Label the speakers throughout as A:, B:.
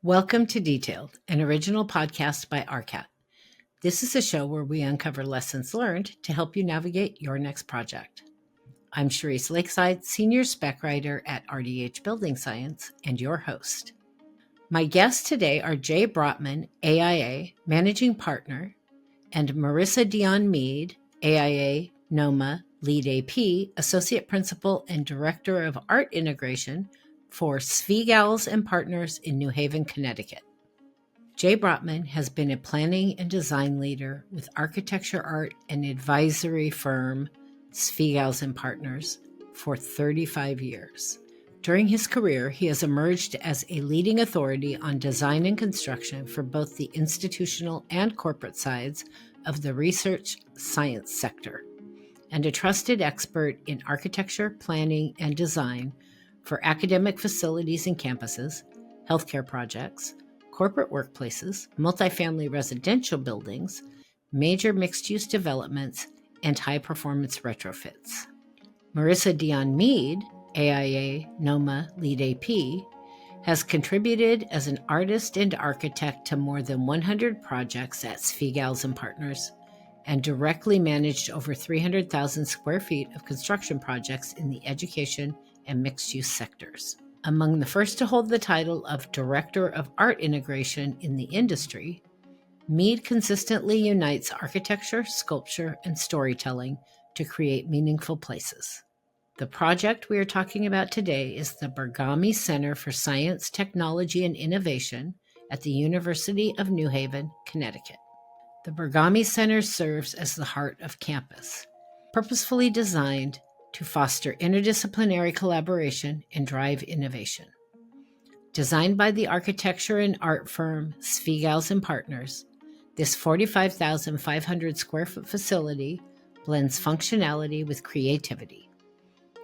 A: Welcome to Detailed, an original podcast by RCAT. This is a show where we uncover lessons learned to help you navigate your next project. I'm Cherise Lakeside, Senior Spec Writer at RDH Building Science, and your host. My guests today are Jay Brotman, AIA, Managing Partner, and Marissa Dionne Mead, AIA, NOMA, Lead AP, Associate Principal and Director of Art Integration for Svigals Partners in New Haven, Connecticut. Jay Brotman has been a planning and design leader with architecture, art, and advisory firm Svigals Partners for 35 years. During his career, he has emerged as a leading authority on design and construction for both the institutional and corporate sides of the research science sector, and a trusted expert in architecture, planning, and design for academic facilities and campuses, healthcare projects, corporate workplaces, multifamily residential buildings, major mixed-use developments, and high-performance retrofits. Marissa Dionne Mead, AIA, NOMA, Lead AP, has contributed as an artist and architect to more than 100 projects at Svigals Partners and directly managed over 300,000 square feet of construction projects in the education and mixed-use sectors. Among the first to hold the title of Director of Art Integration in the industry, Mead consistently unites architecture, sculpture, and storytelling to create meaningful places. The project we are talking about today is the Bergami Center for Science, Technology, and Innovation at the University of New Haven, Connecticut. The Bergami Center serves as the heart of campus, purposefully designed to foster interdisciplinary collaboration and drive innovation. Designed by the architecture and art firm Svigals Partners, this 45,500 square foot facility blends functionality with creativity.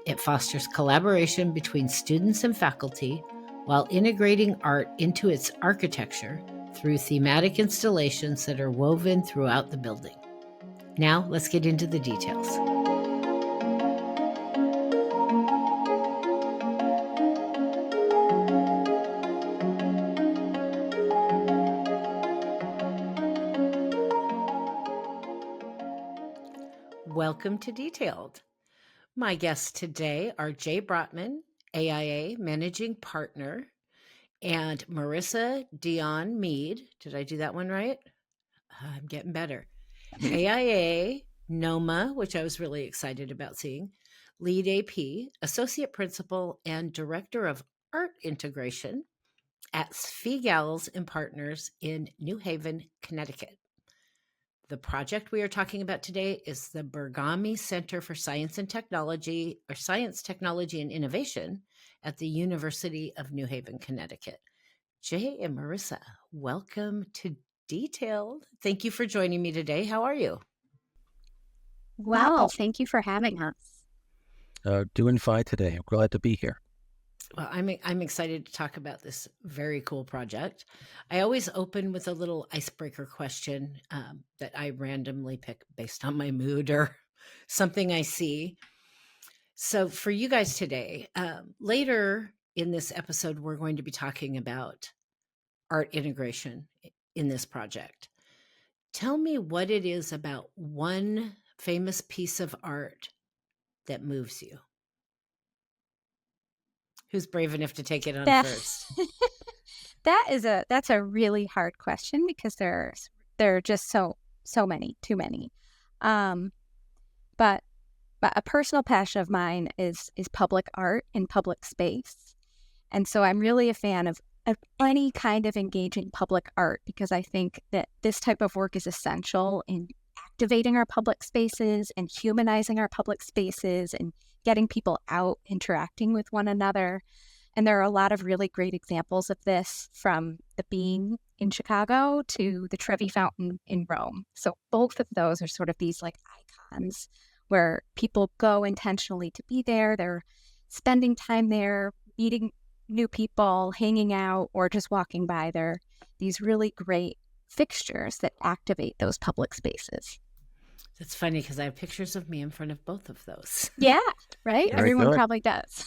A: It fosters collaboration between students and faculty while integrating art into its architecture through thematic installations that are woven throughout the building. Now, let's get into the details. Welcome to Detailed. My guests today are Jay Brotman, AIA Managing Partner, and Marissa Dionne Mead. Did I do that one right? I'm getting better. AIA, NOMA, which I was really excited about seeing, Lead AP, Associate Principal and Director of Art Integration at Svigals Partners in New Haven, Connecticut. The project we are talking about today is the Bergami Center for Science and Technology, or Science, Technology, and Innovation at the University of New Haven, Connecticut. Jay and Marissa, welcome to Detailed. Thank you for joining me today. How are you?
B: Well, thank you for having us.
C: Doing fine today. I'm glad to be here.
A: Well, I'm excited to talk about this very cool project. I always open with a little icebreaker question that I randomly pick based on my mood or something I see. So for you guys today, later in this episode, we're going to be talking about art integration in this project. Tell me what it is about one famous piece of art that moves you. Who's brave enough to take it on first?
B: That's a really hard question because there are just so many, too many. But a personal passion of mine is public art in public space. And so I'm really a fan of any kind of engaging public art because I think that this type of work is essential in activating our public spaces and humanizing our public spaces and getting people out interacting with one another. And there are a lot of really great examples of this, from the Bean in Chicago to the Trevi Fountain in Rome. So both of those are sort of these like icons where people go intentionally to be there. They're spending time there, meeting new people, hanging out, or just walking by. They're these really great fixtures that activate those public spaces.
A: That's funny because I have pictures of me in front of both of those.
B: Yeah, right?
C: Very
B: Everyone
C: good.
B: probably does.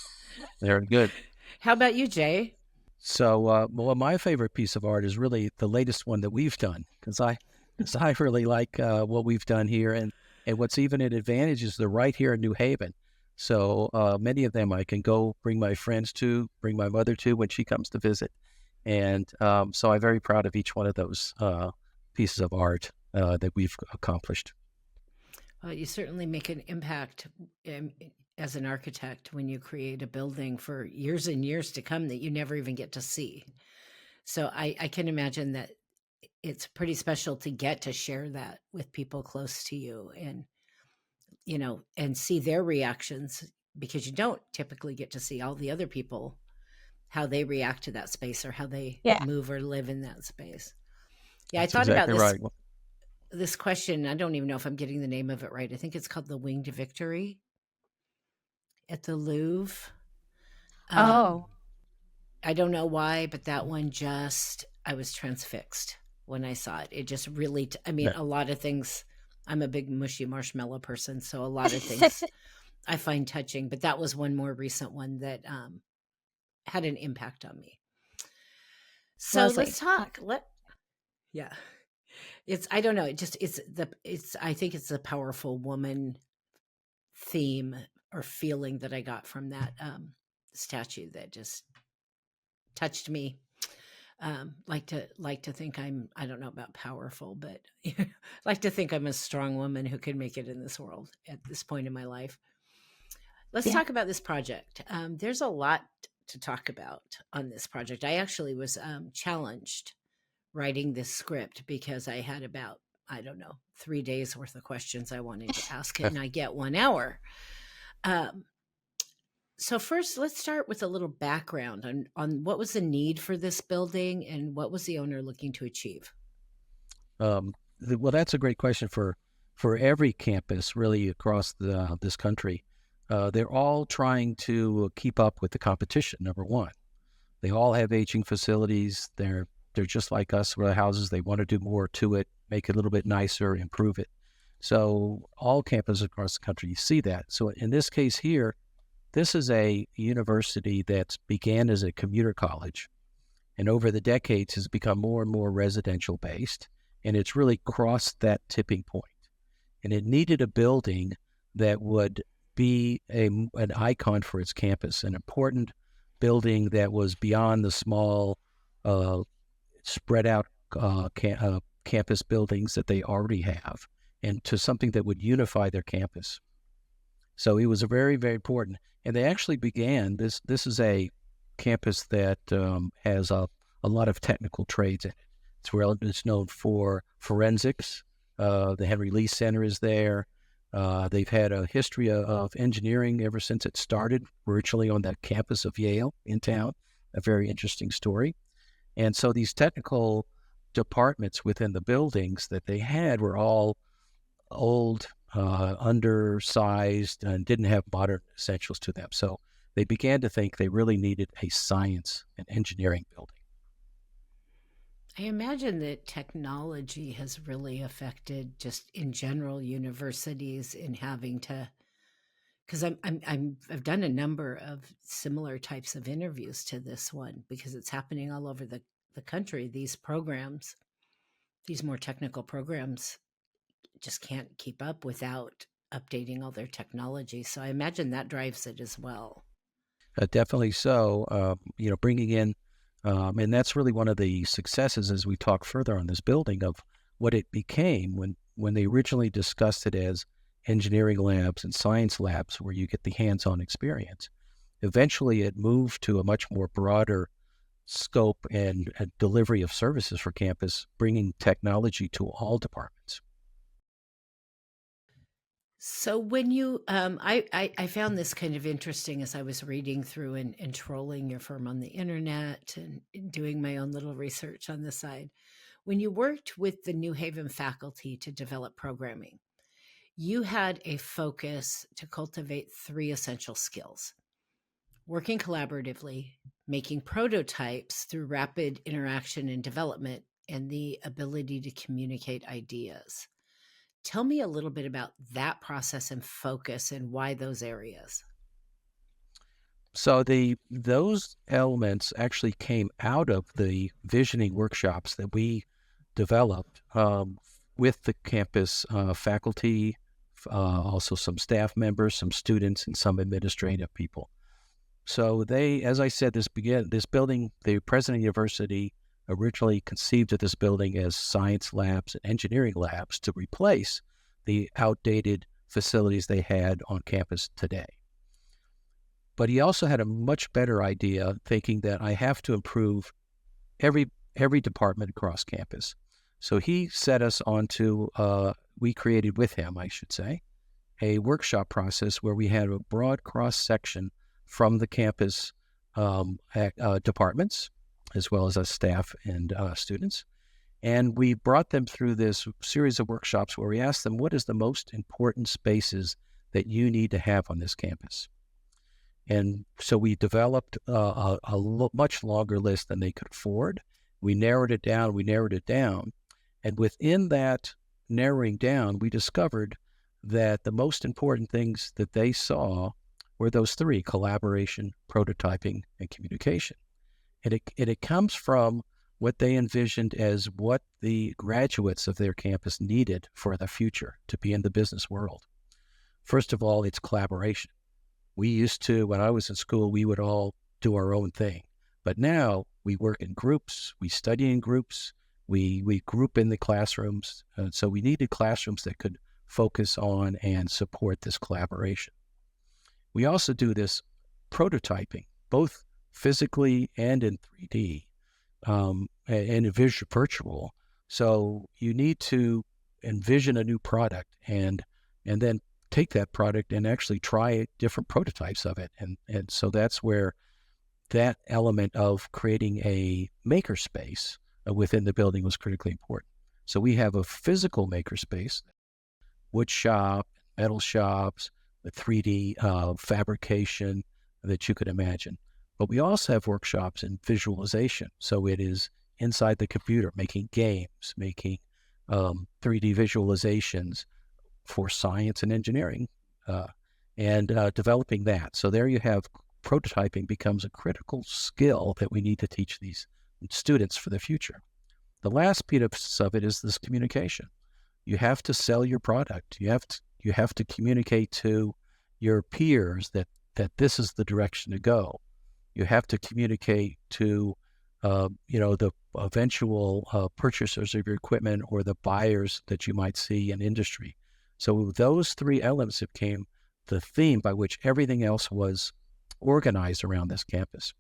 C: Very good.
A: How about you, Jay?
C: Well, my favorite piece of art is really the latest one that we've done because I really like what we've done here, and what's even an advantage is they're right here in New Haven. So many of them I can go bring my friends to, bring my mother to when she comes to visit, and so I'm very proud of each one of those pieces of art that we've accomplished.
A: You certainly make an impact um, as an architect when you create a building for years and years to come that you never even get to see. So I can imagine that it's pretty special to get to share that with people close to you and, and see their reactions because you don't typically get to see all the other people, how they react to that space or how they
B: Yeah.
A: move or live in that space. Yeah, I
C: That's
A: thought about
C: exactly
A: this
C: right. Well,
A: this question. I don't even know if I'm getting the name of it right. I think it's called the Winged Victory at the Louvre. Um,
B: Oh,
A: I don't know why, but that one I was transfixed when I saw it. It just really, I mean,
C: that-
A: a lot of things, I'm a big mushy marshmallow person. So a lot of things I find touching, but that was one more recent one that had an impact on me. So let's
B: lovely.
A: talk. Yeah, I don't know. I think it's a powerful woman theme or feeling that I got from that statue that just touched me. Like to think I don't know about powerful, but like to think I'm a strong woman who can make it in this world at this point in my life. Let's
B: Yeah.
A: talk about this project. There's a lot to talk about on this project. I actually was challenged writing this script because I had about, I don't know, 3 days worth of questions I wanted to ask it, and I get 1 hour. Um, so first, let's start with a little background on what was the need for this building and what was the owner looking to achieve.
C: well, that's a great question for every campus really across this country. They're all trying to keep up with the competition. Number one, they all have aging facilities. They're just like us. With houses, they want to do more to it, make it a little bit nicer, improve it. So all campuses across the country, you see that. So in this case here, this is a university that began as a commuter college and over the decades has become more and more residential based. And it's really crossed that tipping point. And it needed a building that would be an icon for its campus, an important building that was beyond the small, uh, spread out campus buildings that they already have, and to something that would unify their campus. So it was a very, very important. And they actually began this. This is a campus that has a lot of technical trades in it. It's known for forensics. The Henry Lee Center is there. They've had a history of engineering ever since it started, virtually on that campus of Yale in town. A very interesting story. And so these technical departments within the buildings that they had were all old, undersized, and didn't have modern essentials to them. So they began to think they really needed a science and engineering building.
A: I imagine that technology has really affected just in general universities in having to, because I've done a number of similar types of interviews to this one because it's happening all over the country. These programs, these more technical programs, just can't keep up without updating all their technology. So I imagine that drives it as well.
C: Definitely so. Bringing in, and that's really one of the successes as we talk further on this building of what it became when they originally discussed it as engineering labs and science labs where you get the hands-on experience. Eventually, it moved to a much more broader scope and delivery of services for campus, bringing technology to all departments.
A: So when you, I found this kind of interesting as I was reading through and trolling your firm on the internet and doing my own little research on the side. When you worked with the New Haven faculty to develop programming, you had a focus to cultivate three essential skills: working collaboratively, making prototypes through rapid interaction and development, and the ability to communicate ideas. Tell me a little bit about that process and focus and why those areas.
C: So those elements actually came out of the visioning workshops that we developed with the campus faculty, also some staff members, some students, and some administrative people. So they, as I said, this building, the President University originally conceived of this building as science labs and engineering labs to replace the outdated facilities they had on campus today. But he also had a much better idea, thinking that I have to improve every department across campus. So he set us onto, we created with him, I should say, a workshop process where we had a broad cross-section from the campus departments, as well as staff and students. And we brought them through this series of workshops where we asked them, what is the most important spaces that you need to have on this campus? And so we developed a much longer list than they could afford. We narrowed it down. And within that narrowing down, we discovered that the most important things that they saw were those three: collaboration, prototyping, and communication. And it comes from what they envisioned as what the graduates of their campus needed for the future to be in the business world. First of all, it's collaboration. We used to, when I was in school, we would all do our own thing. But now we work in groups, we study in groups, we group in the classrooms. So we needed classrooms that could focus on and support this collaboration. We also do this prototyping, both physically and in 3D, and virtual. So you need to envision a new product and then take that product and actually try different prototypes of it. And so that's where that element of creating a makerspace within the building was critically important. So we have a physical makerspace, wood shop, metal shops, the 3D fabrication that you could imagine. But we also have workshops in visualization. So it is inside the computer, making games, making 3D visualizations for science and engineering, and developing that. So there you have prototyping becomes a critical skill that we need to teach these students for the future. The last piece of it is this communication. You have to sell your product. You have to communicate to your peers that this is the direction to go. You have to communicate to the eventual purchasers of your equipment or the buyers that you might see in industry. So those three elements became the theme by which everything else was organized around this campus.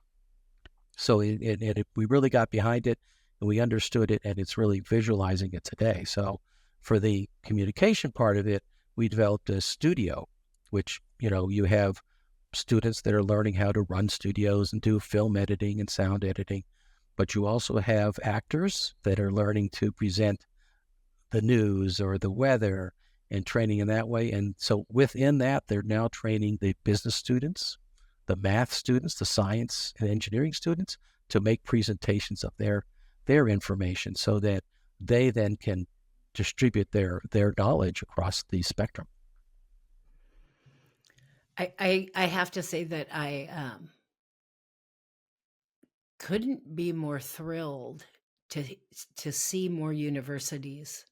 C: So we really got behind it and we understood it, and it's really visualizing it today. So for the communication part of it, we developed a studio, which, you have students that are learning how to run studios and do film editing and sound editing, but you also have actors that are learning to present the news or the weather and training in that way. And so within that, they're now training the business students, the math students, the science and engineering students to make presentations of their information so that they then can distribute their knowledge across the spectrum.
A: I have to say that I couldn't be more thrilled to see more universities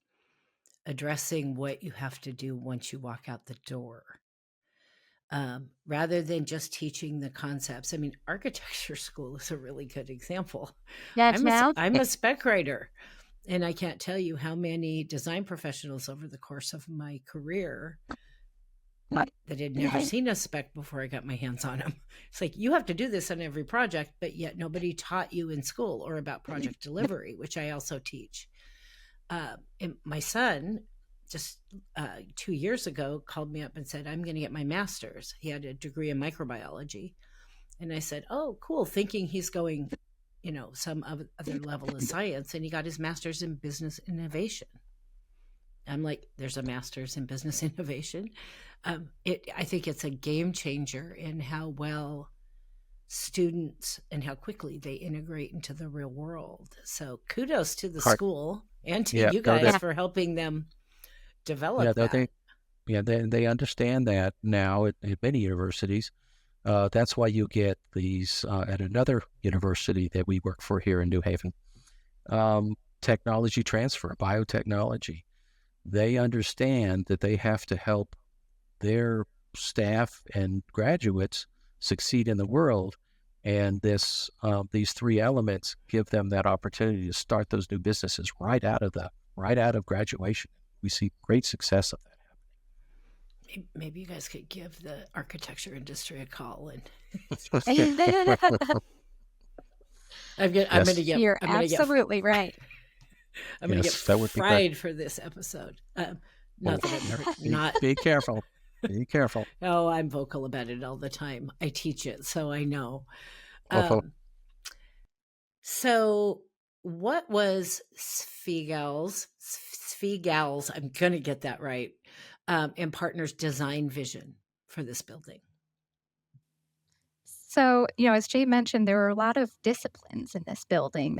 A: addressing what you have to do once you walk out the door, rather than just teaching the concepts. I mean, architecture school is a really good example.
B: Yes,
A: I'm a spec writer, and I can't tell you how many design professionals over the course of my career that had never seen a spec before I got my hands on them. It's like, you have to do this on every project, but yet nobody taught you in school or about project delivery, which I also teach. And my son just 2 years ago called me up and said, I'm going to get my master's. He had a degree in microbiology. And I said, oh, cool, thinking he's going, some other level of science. And he got his master's in business innovation. I'm like, there's a master's in business innovation. I think it's a game changer in how well students and how quickly they integrate into the real world. So kudos to the school and to you guys for helping them develop that.
C: They understand that now at many universities. That's why you get these at another university that we work for here in New Haven, technology transfer, biotechnology. They understand that they have to help their staff and graduates succeed in the world, and these three elements give them that opportunity to start those new businesses right out of graduation. We see great success of that happening.
A: Maybe you guys could give the architecture industry a call, and I'm gonna get.
B: You're absolutely right.
A: I'm gonna get fried for this episode. Not that I'm not.
C: Be careful. Be careful.
A: Oh, I'm vocal about it all the time. I teach it, so I know. So what was Svigals, I'm going to get that right, and Partners' design vision for this building?
B: So, as Jay mentioned, there are a lot of disciplines in this building.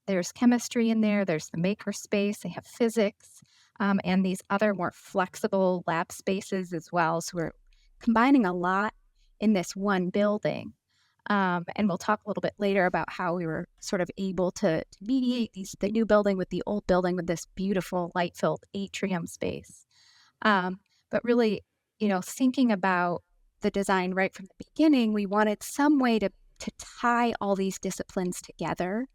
B: There's chemistry in there, there's the maker space, they have physics, and these other more flexible lab spaces as well. So we're combining a lot in this one building. And we'll talk a little bit later about how we were sort of able to mediate the new building with the old building with this beautiful light-filled atrium space. But really, thinking about the design right from the beginning, we wanted some way to tie all these disciplines together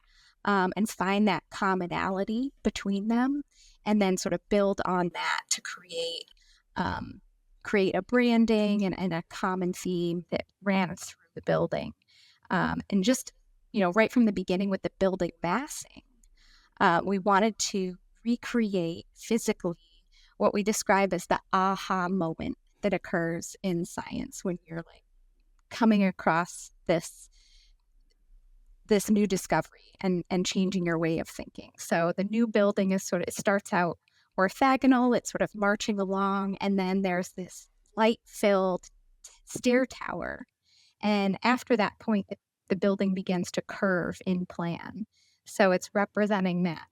B: and find that commonality between them, and then sort of build on that to create a branding and a common theme that ran through the building. And just, right from the beginning with the building massing, we wanted to recreate physically what we describe as the aha moment that occurs in science when you're like coming across this new discovery and changing your way of thinking. So the new building it starts out orthogonal, it's sort of marching along, and then there's this light-filled stair tower. And after that point, the building begins to curve in plan. So it's representing that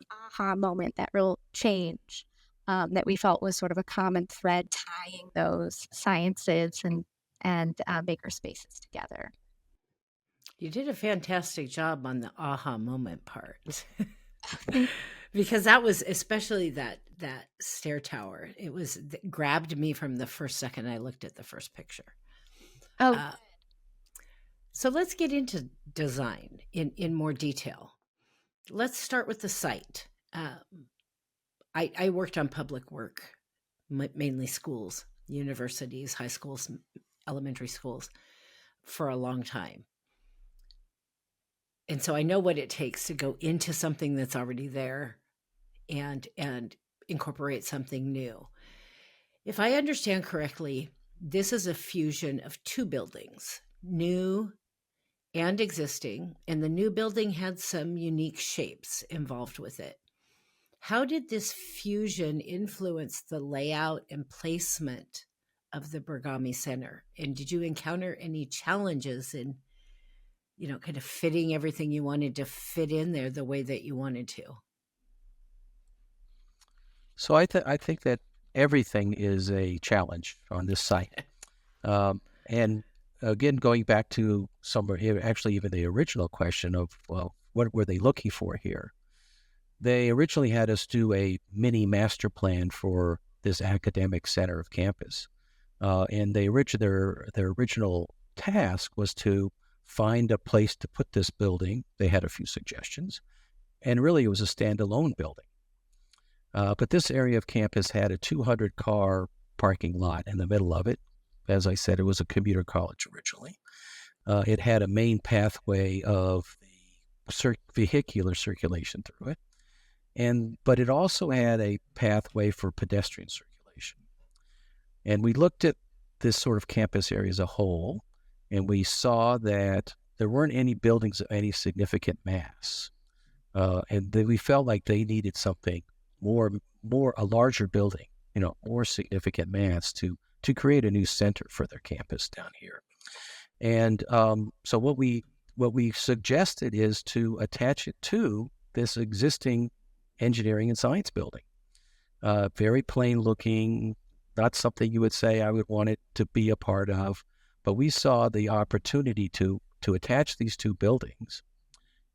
B: aha moment, that real change that we felt was sort of a common thread tying those sciences and maker spaces together.
A: You did a fantastic job on the aha moment part. Because that was, especially that stair tower, it grabbed me from the first second I looked at the first picture.
B: Oh,
A: so let's get into design in more detail. Let's start with the site. I worked on public work, mainly schools, universities, high schools, elementary schools, for a long time. And so I know what it takes to go into something that's already there and incorporate something new. If I understand correctly, this is a fusion of two buildings, new and existing, and the new building had some unique shapes involved with it. How did this fusion influence the layout and placement of the Bergami Center? And did you encounter any challenges in, kind of fitting everything you wanted to fit in there the way that you wanted to?
C: So I think that everything is a challenge on this site. And again, going back to actually even the original question of, what were they looking for here? They originally had us do a mini master plan for this academic center of campus. And their original task was to find a place to put this building. They had a few suggestions. And really, it was a standalone building. But this area of campus had a 200-car parking lot in the middle of it. As I said, it was a commuter college originally. It had a main pathway of the vehicular circulation through it. But it also had a pathway for pedestrian circulation. And we looked at this sort of campus area as a whole, and we saw that there weren't any buildings of any significant mass. And then we felt like they needed something a larger building, more significant mass to create a new center for their campus down here. And so what we suggested is to attach it to this existing engineering and science building. Very plain looking, not something you would say I would want it to be a part of, but we saw the opportunity to attach these two buildings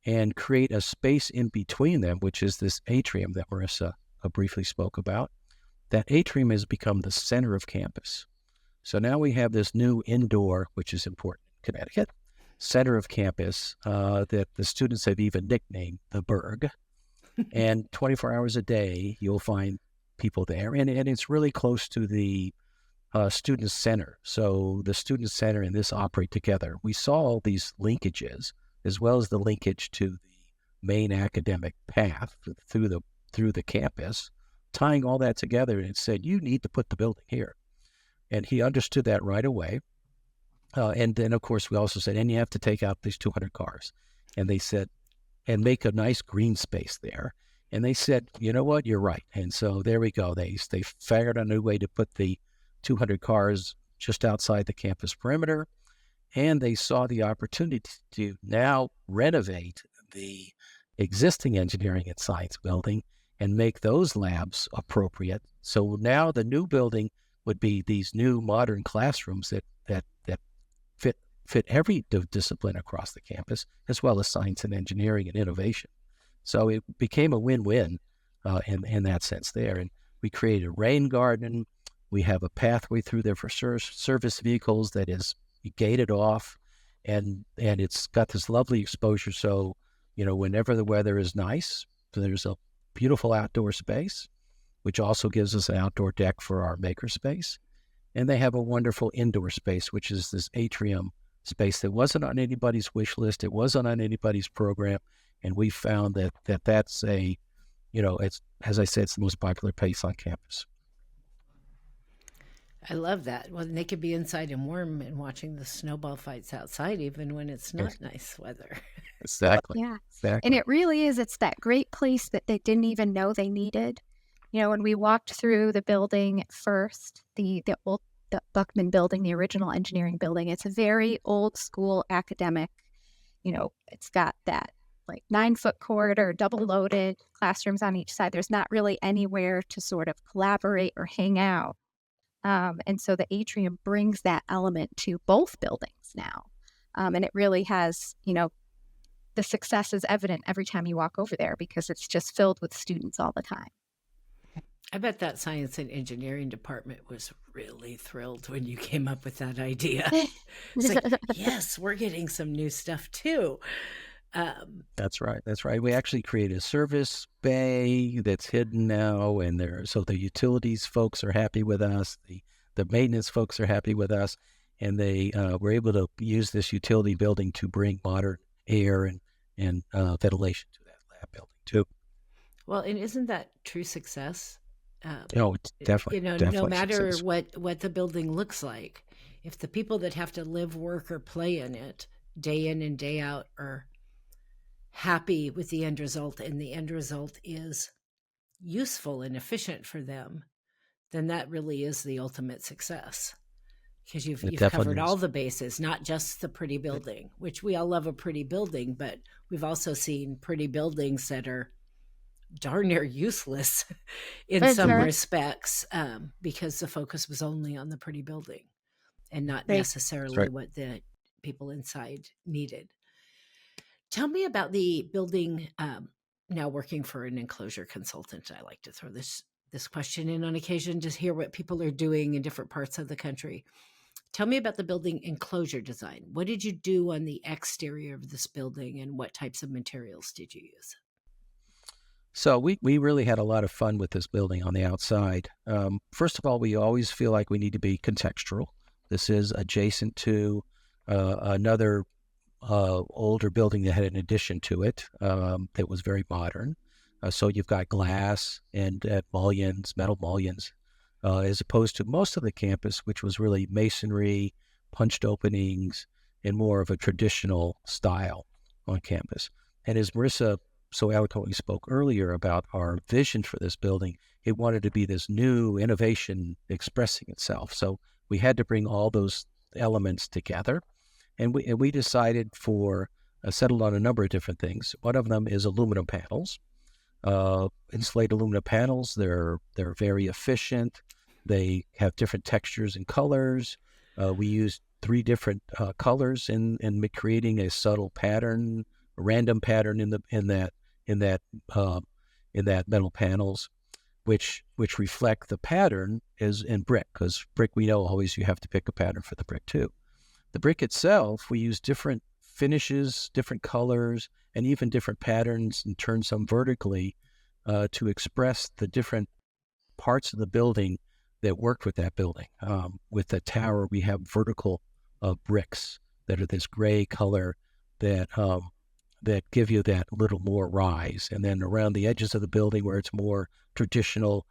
C: and create a space in between them, which is this atrium that Marissa briefly spoke about. That atrium has become the center of campus. So now we have this new indoor, which is important in Connecticut, center of campus that the students have even nicknamed the Berg. And 24 hours a day, you'll find people there. And it's really close to the student center. So the student center and this operate together. We saw all these linkages, as well as the linkage to the main academic path through the campus, tying all that together, and it said, you need to put the building here. And he understood that right away. And then, of course, we also said, and you have to take out these 200 cars. And they said, and make a nice green space there. And they said, you know what, you're right. And so there we go. They figured out a new way to put the 200 cars just outside the campus perimeter. And they saw the opportunity to now renovate the existing engineering and science building and make those labs appropriate. So now the new building would be these new modern classrooms that fit every discipline across the campus, as well as science and engineering and innovation. So it became a win-win in that sense there. And we created a rain garden. We have a pathway through there for service vehicles that is gated off, and it's got this lovely exposure. So, whenever the weather is nice, there's a beautiful outdoor space, which also gives us an outdoor deck for our maker space. And they have a wonderful indoor space, which is this atrium space that wasn't on anybody's wish list. It wasn't on anybody's program. And we found that's it's, as I said, it's the most popular place on campus.
A: I love that. Well, they could be inside and warm and watching the snowball fights outside, even when it's not nice weather.
C: Exactly.
B: Yeah.
C: Exactly.
B: And it really is. It's that great place that they didn't even know they needed. When we walked through the building at first, the Buckman building, the original engineering building, it's a very old school academic. It's got that like 9-foot corridor, double loaded classrooms on each side. There's not really anywhere to sort of collaborate or hang out. And so the atrium brings that element to both buildings now. And it really has, the success is evident every time you walk over there because it's just filled with students all the time.
A: I bet that science and engineering department was really thrilled when you came up with that idea. It's like, yes, we're getting some new stuff too.
C: That's right. That's right. We actually created a service bay that's hidden now, and so the utilities folks are happy with us. The maintenance folks are happy with us, and they were able to use this utility building to bring modern air and ventilation to that lab building too.
A: Well, and isn't that true success?
C: It's definitely. Definitely
A: no matter
C: success.
A: what the building looks like, if the people that have to live, work, or play in it day in and day out are happy with the end result, and the end result is useful and efficient for them, then that really is the ultimate success. Because you've covered all the bases, not just the pretty building, which we all love a pretty building, but we've also seen pretty buildings that are darn near useless in some respects because the focus was only on the pretty building and not necessarily what the people inside needed. Tell me about the building. Now working for an enclosure consultant, I like to throw this question in on occasion, just hear what people are doing in different parts of the country. Tell me about the building enclosure design. What did you do on the exterior of this building, and what types of materials did you use?
C: So we really had a lot of fun with this building on the outside. First of all, we always feel like we need to be contextual. This is adjacent to another older building that had an addition to it that was very modern. So you've got glass and mullions, metal mullions, as opposed to most of the campus, which was really masonry, punched openings, and more of a traditional style on campus. And as Marissa so eloquently spoke earlier about our vision for this building, it wanted to be this new innovation expressing itself. So we had to bring all those elements together. And we decided settled on a number of different things. One of them is aluminum panels. Insulated aluminum panels, they're very efficient. They have different textures and colors. We used three different colors and creating a subtle pattern, a random pattern in that metal panels, which reflect the pattern is in brick, because brick, we know always you have to pick a pattern for the brick too. The brick itself, we use different finishes, different colors, and even different patterns, and turn some vertically to express the different parts of the building that worked with that building. With the tower, we have vertical bricks that are this gray color that give you that little more rise. And then around the edges of the building where it's more traditional,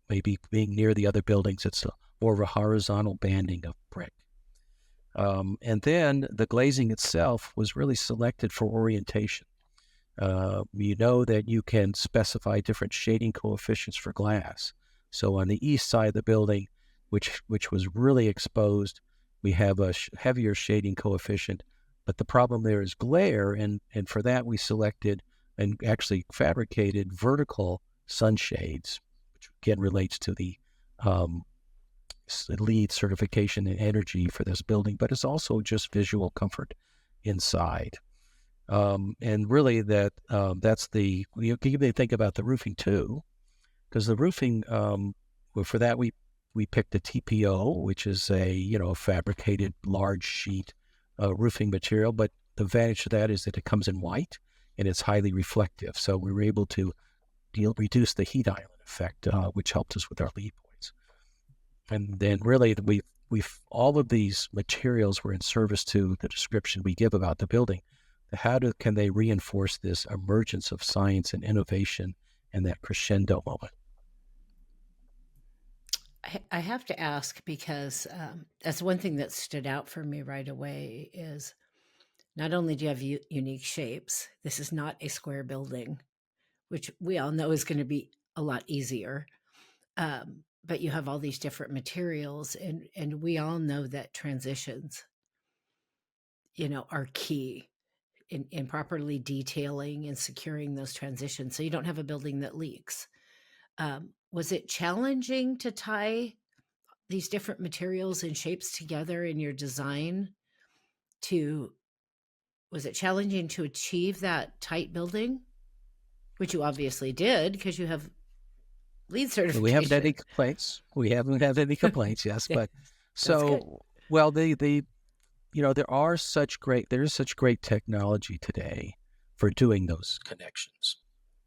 C: maybe being near the other buildings, it's more of a horizontal banding of brick. And then the glazing itself was really selected for orientation. You know that you can specify different shading coefficients for glass. So on the east side of the building, which was really exposed, we have a heavier shading coefficient, but the problem there is glare, and for that we selected and actually fabricated vertical sunshades, which again relates to the LEED certification and energy for this building, but it's also just visual comfort inside. And really that's you can even think about the roofing too, because the roofing, for that we picked a TPO, which is a fabricated large sheet roofing material, but the advantage of that is that it comes in white and it's highly reflective. So we were able to reduce the heat island effect, which helped us with our LEED points. And then really we've all of these materials were in service to the description we give about the building. Can they reinforce this emergence of science and innovation and that crescendo moment?
A: I have to ask, because that's one thing that stood out for me right away is not only do you have unique shapes, this is not a square building, which we all know is going to be a lot easier. But you have all these different materials, and we all know that transitions, are key in properly detailing and securing those transitions, so you don't have a building that leaks. Was it challenging to tie these different materials and shapes together in your design? Was it challenging to achieve that tight building, which you obviously did because you have LEED certification?
C: We haven't had any complaints. Yes, but so well, there is such great technology today for doing those connections,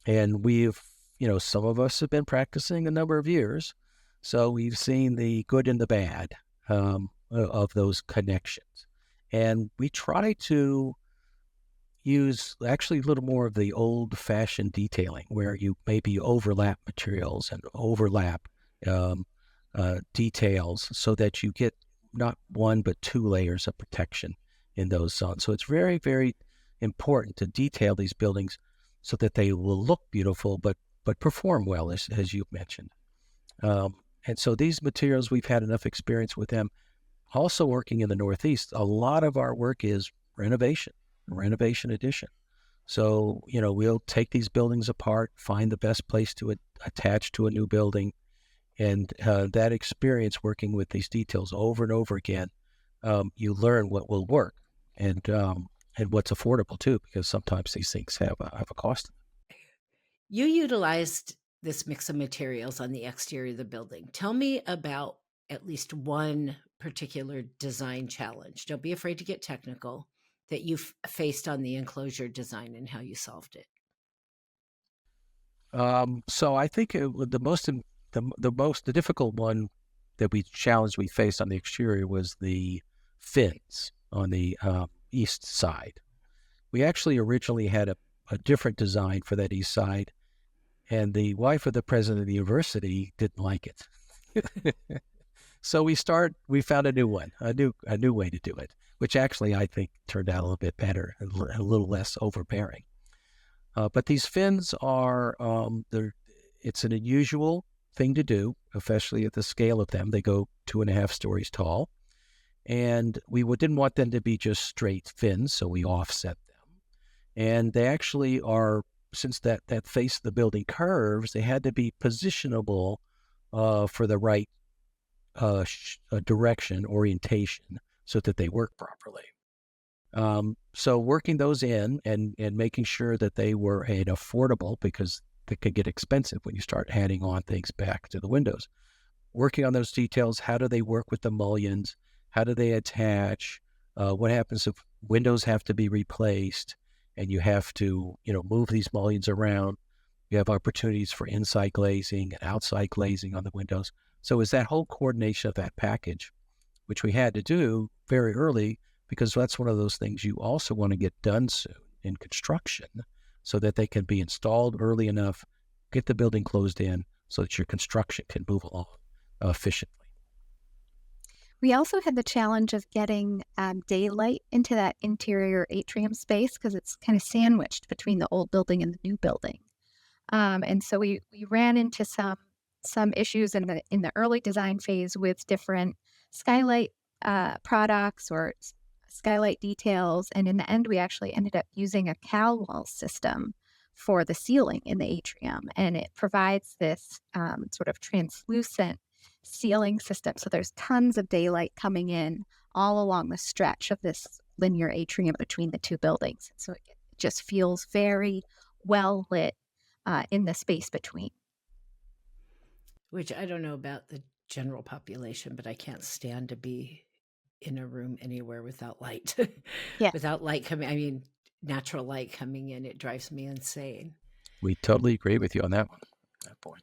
C: and some of us have been practicing a number of years, so we've seen the good and the bad of those connections, and we try to use actually a little more of the old-fashioned detailing, where you maybe overlap materials and overlap details so that you get not one but two layers of protection in those zones. So it's very, very important to detail these buildings so that they will look beautiful but perform well, as you've mentioned. And so these materials, we've had enough experience with them. Also working in the Northeast, a lot of our work is renovation addition. So, we'll take these buildings apart, find the best place to attach to a new building, and that experience working with these details over and over again, you learn what will work and what's affordable too, because sometimes these things have a cost.
A: You utilized this mix of materials on the exterior of the building. Tell me about at least one particular design challenge. Don't be afraid to get technical, that you faced on the enclosure design and how you solved it.
C: So I think the most difficult one that we faced on the exterior was the fins on the east side. We actually originally had a different design for that east side, and the wife of the president of the university didn't like it. So we found a new one, a new way to do it, which actually I think turned out a little bit better, a little less overbearing. But these fins are, it's an unusual thing to do, especially at the scale of them. They go 2.5 stories tall, and we didn't want them to be just straight fins, so we offset them. And they actually are, since that face of the building curves, they had to be positionable for the right direction, orientation, so that they work properly. So working those in and making sure that they were affordable, because they could get expensive when you start adding on things back to the windows. Working on those details, how do they work with the mullions? How do they attach? What happens if windows have to be replaced and you have to, move these mullions around? You have opportunities for inside glazing and outside glazing on the windows. So it's that whole coordination of that package, which we had to do very early, because that's one of those things you also want to get done soon in construction so that they can be installed early enough, get the building closed in so that your construction can move along efficiently.
B: We also had the challenge of getting daylight into that interior atrium space because it's kind of sandwiched between the old building and the new building. And so we ran into some issues in the early design phase with different skylight products or skylight details. And in the end, we actually ended up using a cowl wall system for the ceiling in the atrium. And it provides this sort of translucent ceiling system. So there's tons of daylight coming in all along the stretch of this linear atrium between the two buildings. So it just feels very well lit in the space between.
A: Which I don't know about the general population, but I can't stand to be in a room anywhere without light.
B: Yeah.
A: Without light coming, natural light coming in, it drives me insane.
C: We totally agree with you on that point.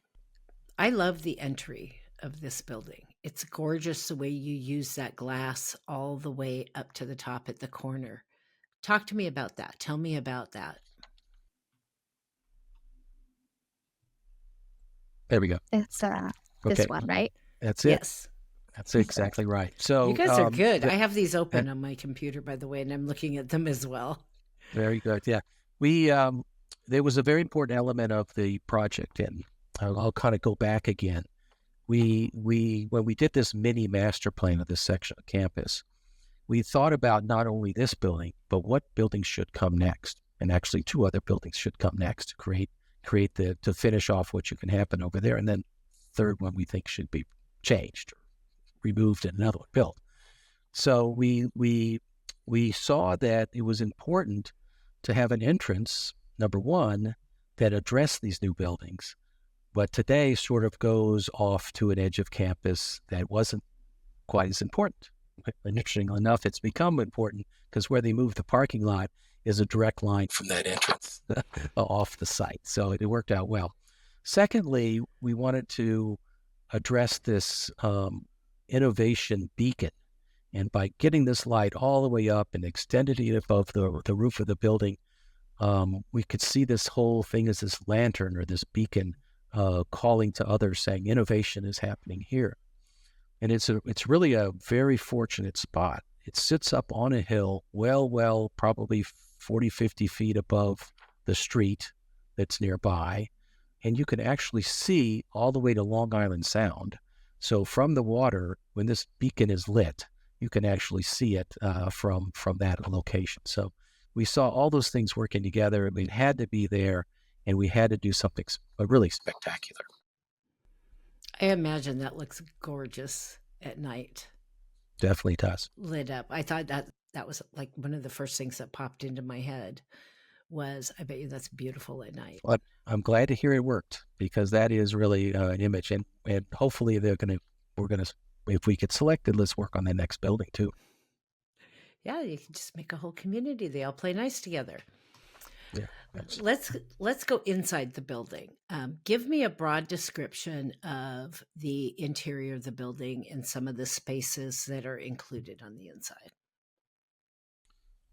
A: I love the entry of this building. It's gorgeous the way you use that glass all the way up to the top at the corner. Talk to me about that. Tell me about that.
B: There we go. It's this one, right?
C: That's it.
A: Yes.
C: That's exactly right. So
A: you guys are good. I have these open on my computer, by the way, and I'm looking at them as well.
C: Very good. Yeah. We there was a very important element of the project, and I'll kind of go back again. We when we did this mini master plan of this section of campus, we thought about not only this building, but what buildings should come next. And actually 2 other buildings should come next to create to finish off what you can happen over there. And then third one we think should be changed or removed and another one built. So we saw that it was important to have an entrance, number one, that addressed these new buildings, but today sort of goes off to an edge of campus that wasn't quite as important. And interestingly enough, it's become important because where they moved the parking lot is a direct line from that entrance off the site. So it worked out well. Secondly, we wanted to address this innovation beacon. And by getting this light all the way up and extended it above the roof of the building, we could see this whole thing as this lantern or this beacon calling to others saying innovation is happening here. And it's really a very fortunate spot. It sits up on a hill, well, probably 40, 50 feet above the street that's nearby. And you can actually see all the way to Long Island Sound. So from the water, when this beacon is lit, you can actually see it from that location. So we saw all those things working together. It had to be there, and we had to do something really spectacular.
A: I imagine that looks gorgeous at night.
C: Definitely does.
A: Lit up. I thought that was like one of the first things that popped into my head was, I bet you that's beautiful at night.
C: But I'm glad to hear it worked, because that is really an image, and hopefully we're gonna, if we get selected, let's work on the next building too.
A: Yeah, you can just make a whole community. They all play nice together.
C: Yeah.
A: Let's go inside the building. Give me a broad description of the interior of the building and some of the spaces that are included on the inside.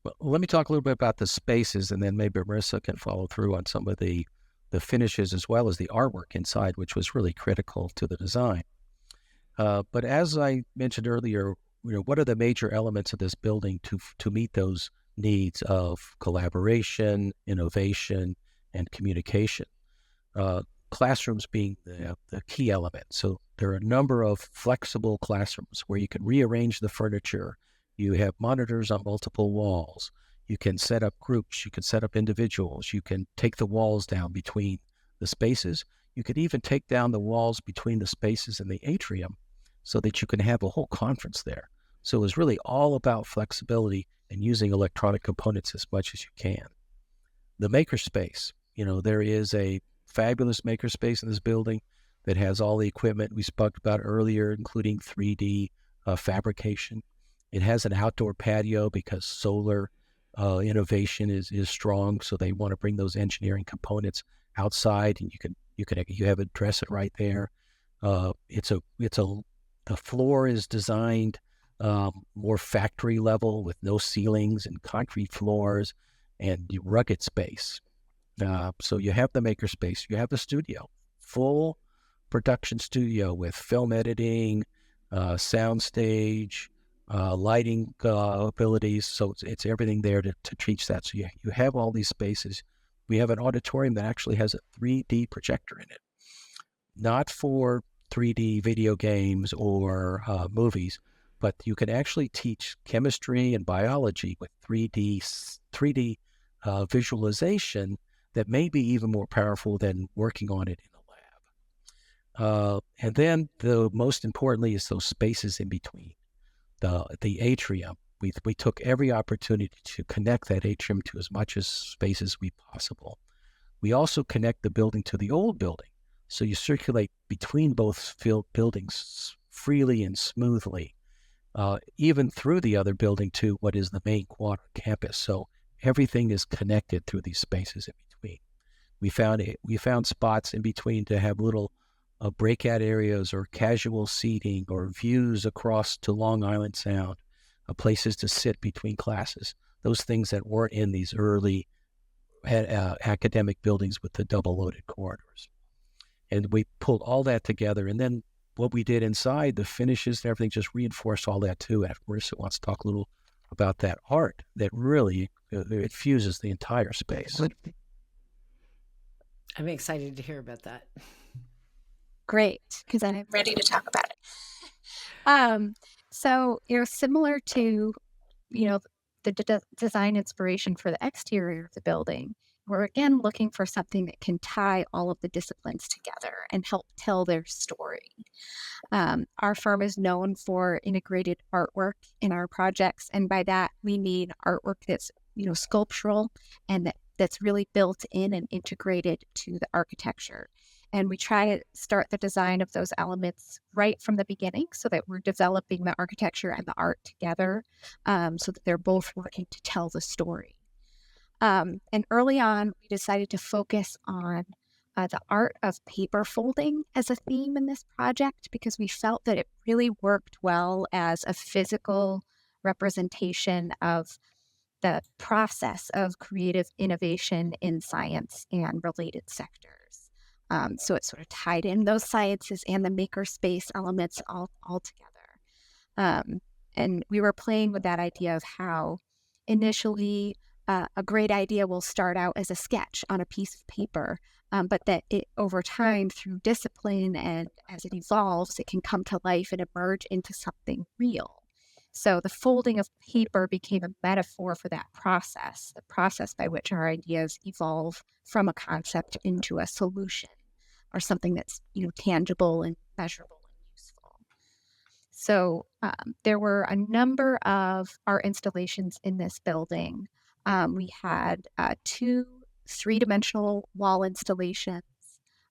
C: Well, let me talk a little bit about the spaces, and then maybe Marissa can follow through on some of the finishes as well as the artwork inside, which was really critical to the design. But as I mentioned earlier, what are the major elements of this building to meet those needs of collaboration, innovation, and communication? Classrooms being the key element. So there are a number of flexible classrooms where you can rearrange the furniture. You have monitors on multiple walls. You can set up groups. You can set up individuals. You can take the walls down between the spaces. You could even take down the walls between the spaces in the atrium so that you can have a whole conference there. So it was really all about flexibility and using electronic components as much as you can. The makerspace, there is a fabulous makerspace in this building that has all the equipment we spoke about earlier, including 3D fabrication. It has an outdoor patio because solar innovation is strong, so they want to bring those engineering components outside, and you have it, dress it right there. The floor is designed more factory level with no ceilings and concrete floors and rugged space. So you have the makerspace, you have the studio, full production studio with film editing, sound stage, lighting abilities. So it's everything there to teach that. So you have all these spaces. We have an auditorium that actually has a 3D projector in it, not for 3D video games or movies, but you can actually teach chemistry and biology with 3D visualization that may be even more powerful than working on it in a lab. And then most importantly is those spaces in between. The atrium, we took every opportunity to connect that atrium to as much space as we possible. We also connect the building to the old building, so you circulate between both buildings freely and smoothly, even through the other building to what is the main quad campus. So everything is connected through these spaces in between. We found spots in between to have little breakout areas or casual seating or views across to Long Island Sound, places to sit between classes, those things that weren't in these early academic buildings with the double-loaded corridors. And we pulled all that together, and then what we did inside, the finishes and everything, just reinforced all that too. And Marissa wants to talk a little about that art that really it fuses the entire space.
A: I'm excited to hear about that.
B: Great, because I'm ready to talk about it. So, similar to, the design inspiration for the exterior of the building, we're again looking for something that can tie all of the disciplines together and help tell their story. Our firm is known for integrated artwork in our projects, and by that we mean artwork that's sculptural and that's really built in and integrated to the architecture. And we try to start the design of those elements right from the beginning so that we're developing the architecture and the art together, so that they're both working to tell the story. And early on, we decided to focus on the art of paper folding as a theme in this project because we felt that it really worked well as a physical representation of the process of creative innovation in science and related sectors. So it sort of tied in those sciences and the makerspace elements all together. And we were playing with that idea of how initially a great idea will start out as a sketch on a piece of paper, but that it over time through discipline and as it evolves, it can come to life and emerge into something real. So the folding of paper became a metaphor for that process, the process by which our ideas evolve from a concept into a solution or something that's tangible and measurable and useful. So there were a number of art installations in this building. We had 2 3-dimensional wall installations,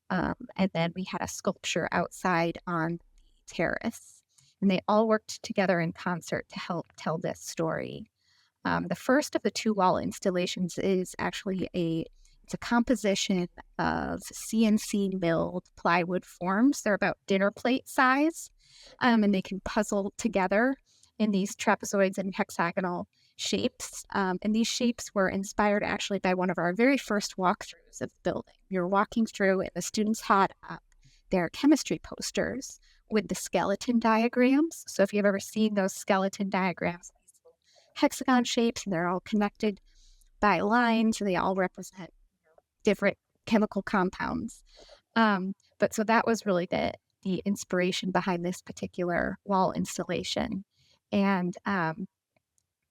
B: and then we had a sculpture outside on the terrace. And they all worked together in concert to help tell this story. The first of the 2 wall installations is actually it's a composition of CNC milled plywood forms. They're about dinner plate size, and they can puzzle together in these trapezoids and hexagonal shapes. And these shapes were inspired actually by one of our very first walkthroughs of the building. We were walking through and the students had up their chemistry posters with the skeleton diagrams. So if you've ever seen those skeleton diagrams, these little hexagon shapes, and they're all connected by lines, and they all represent different chemical compounds. But so that was really the inspiration behind this particular wall installation. And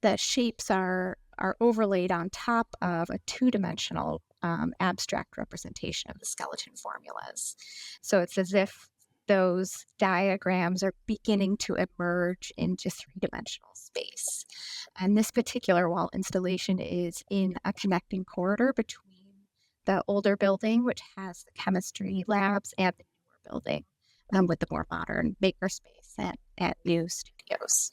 B: the shapes are overlaid on top of a 2-dimensional abstract representation of the skeleton formulas. So it's as if those diagrams are beginning to emerge into three-dimensional space. And this particular wall installation is in a connecting corridor between the older building, which has the chemistry labs, and the newer building with the more modern makerspace and new studios.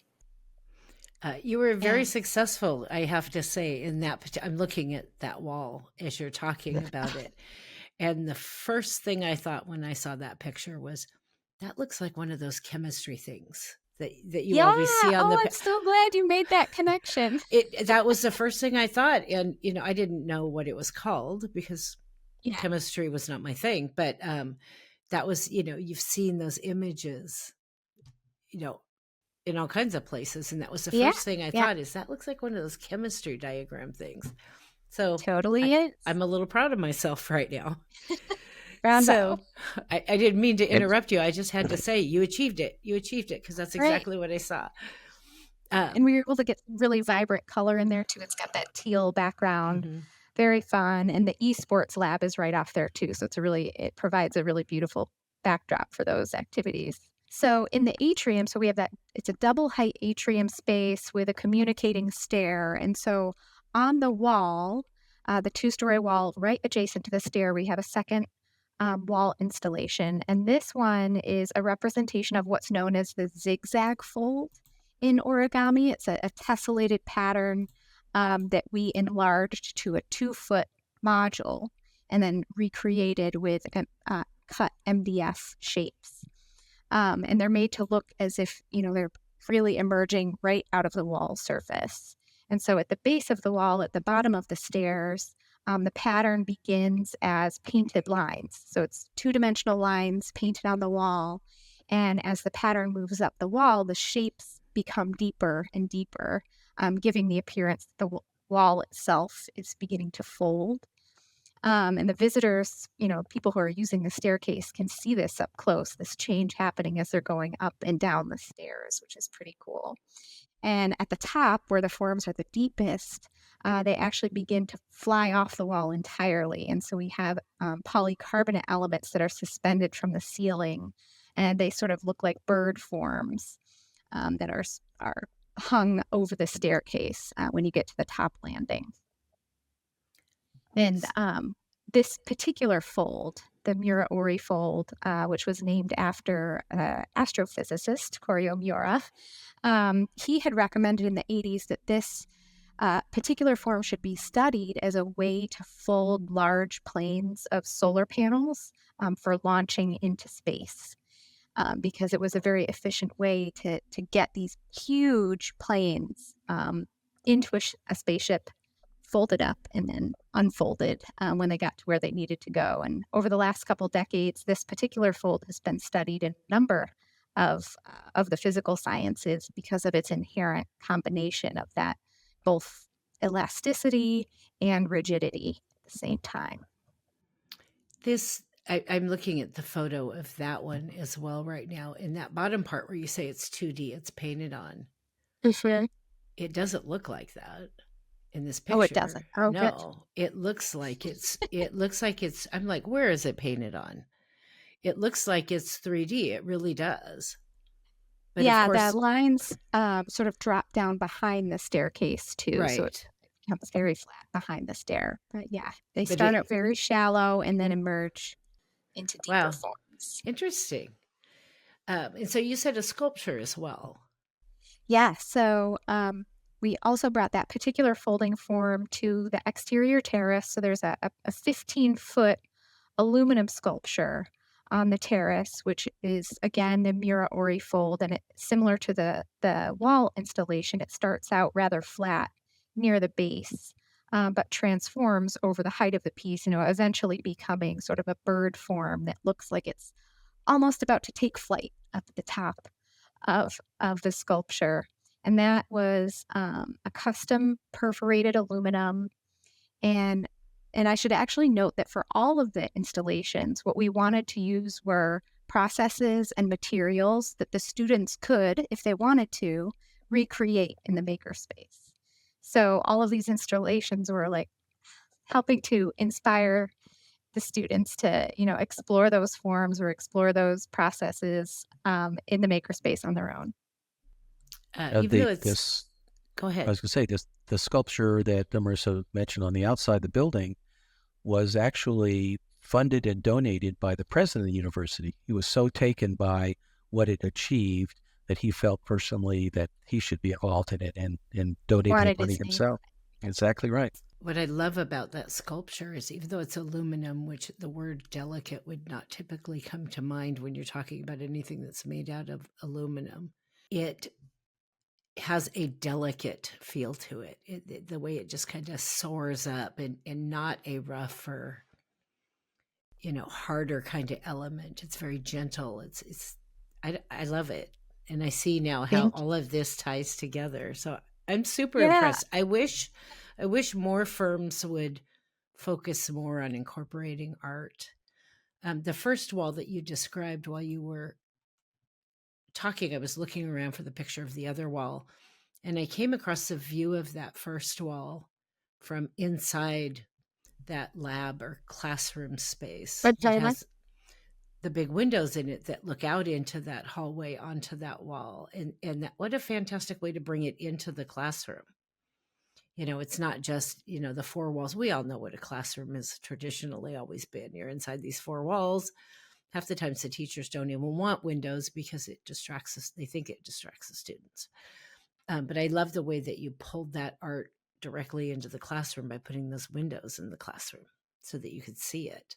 A: You were very successful, I have to say, in that. I'm looking at that wall as you're talking about it. And the first thing I thought when I saw that picture was, that looks like one of those chemistry things that you always see on the.
B: I'm so glad you made that connection.
A: That was the first thing I thought. And, I didn't know what it was called because chemistry was not my thing. But that was, you've seen those images, in all kinds of places. And that was the first thing I thought is, that looks like one of those chemistry diagram things. So
B: totally
A: I'm a little proud of myself right now.
B: So
A: I didn't mean to interrupt you. I just had to say, you achieved it. You achieved it, because that's exactly what I saw.
B: And we were able to get really vibrant color in there too. It's got that teal background, very fun. And the esports lab is right off there too. So it provides a really beautiful backdrop for those activities. So in the atrium, we have it's a double height atrium space with a communicating stair. And so on the wall, the 2-story wall right adjacent to the stair, we have a second wall installation. And this one is a representation of what's known as the zigzag fold in origami. It's a tessellated pattern that we enlarged to a 2-foot module and then recreated with cut MDF shapes. And they're made to look as if, they're freely emerging right out of the wall surface. And so at the base of the wall, at the bottom of the stairs, the pattern begins as painted lines. So it's 2-dimensional lines painted on the wall. And as the pattern moves up the wall, the shapes become deeper and deeper, giving the appearance that the wall itself is beginning to fold. And the visitors, people who are using the staircase can see this up close, this change happening as they're going up and down the stairs, which is pretty cool. And at the top, where the forms are the deepest, they actually begin to fly off the wall entirely. And so we have polycarbonate elements that are suspended from the ceiling, and they sort of look like bird forms that are hung over the staircase when you get to the top landing. And this particular fold, the Miura-Ori fold, which was named after astrophysicist Koryo Miura, he had recommended in the 80s that this particular form should be studied as a way to fold large planes of solar panels for launching into space, because it was a very efficient way to get these huge planes into a spaceship, folded up and then unfolded when they got to where they needed to go. And over the last couple decades, this particular fold has been studied in a number of the physical sciences because of its inherent combination of that both elasticity and rigidity at the same time.
A: I'm looking at the photo of that one as well right now. In that bottom part where you say it's 2D, it's painted on.
B: Mm-hmm.
A: It doesn't look like that in this picture.
B: Oh, it doesn't. Oh,
A: no, good. It looks like it's, I'm like, where is it painted on? It looks like it's 3D. It really does. But
B: yeah, the lines sort of drop down behind the staircase too.
A: Right.
B: So it becomes very flat behind the stair. But yeah, they start out very shallow and then emerge into deeper forms.
A: Interesting. And so you said a sculpture as well.
B: Yeah, so we also brought that particular folding form to the exterior terrace. So there's a 15-foot aluminum sculpture on the terrace, which is, again, the Miura-Ori fold. And it's similar to the wall installation. It starts out rather flat near the base, but transforms over the height of the piece, eventually becoming sort of a bird form that looks like it's almost about to take flight up at the top of the sculpture. And that was a custom perforated aluminum. And I should actually note that for all of the installations, what we wanted to use were processes and materials that the students could, if they wanted to, recreate in the makerspace. So all of these installations were like helping to inspire the students to, explore those forms or explore those processes in the makerspace on their own.
A: Even though it's, go ahead.
C: I was going to say this: the sculpture that Marissa mentioned on the outside the building was actually funded and donated by the president of the university. He was so taken by what it achieved that he felt personally that he should be involved in it and donate money himself. Exactly right.
A: What I love about that sculpture is, even though it's aluminum, which the word delicate would not typically come to mind when you're talking about anything that's made out of aluminum, it has a delicate feel to it. The way it just kind of soars up and not a rougher, harder kind of element. It's very gentle. I love it. And I see now how all of this ties together. So I'm super impressed. I wish more firms would focus more on incorporating art. The first wall that you described while you were talking, I was looking around for the picture of the other wall, and I came across a view of that first wall from inside that lab or classroom space. It has the big windows in it that look out into that hallway onto that wall. And that, what a fantastic way to bring it into the classroom. It's not just, the four walls. We all know what a classroom has traditionally always been. You're inside these four walls. Half the times the teachers don't even want windows because it distracts us. They think it distracts the students. But I love the way that you pulled that art directly into the classroom by putting those windows in the classroom so that you could see it.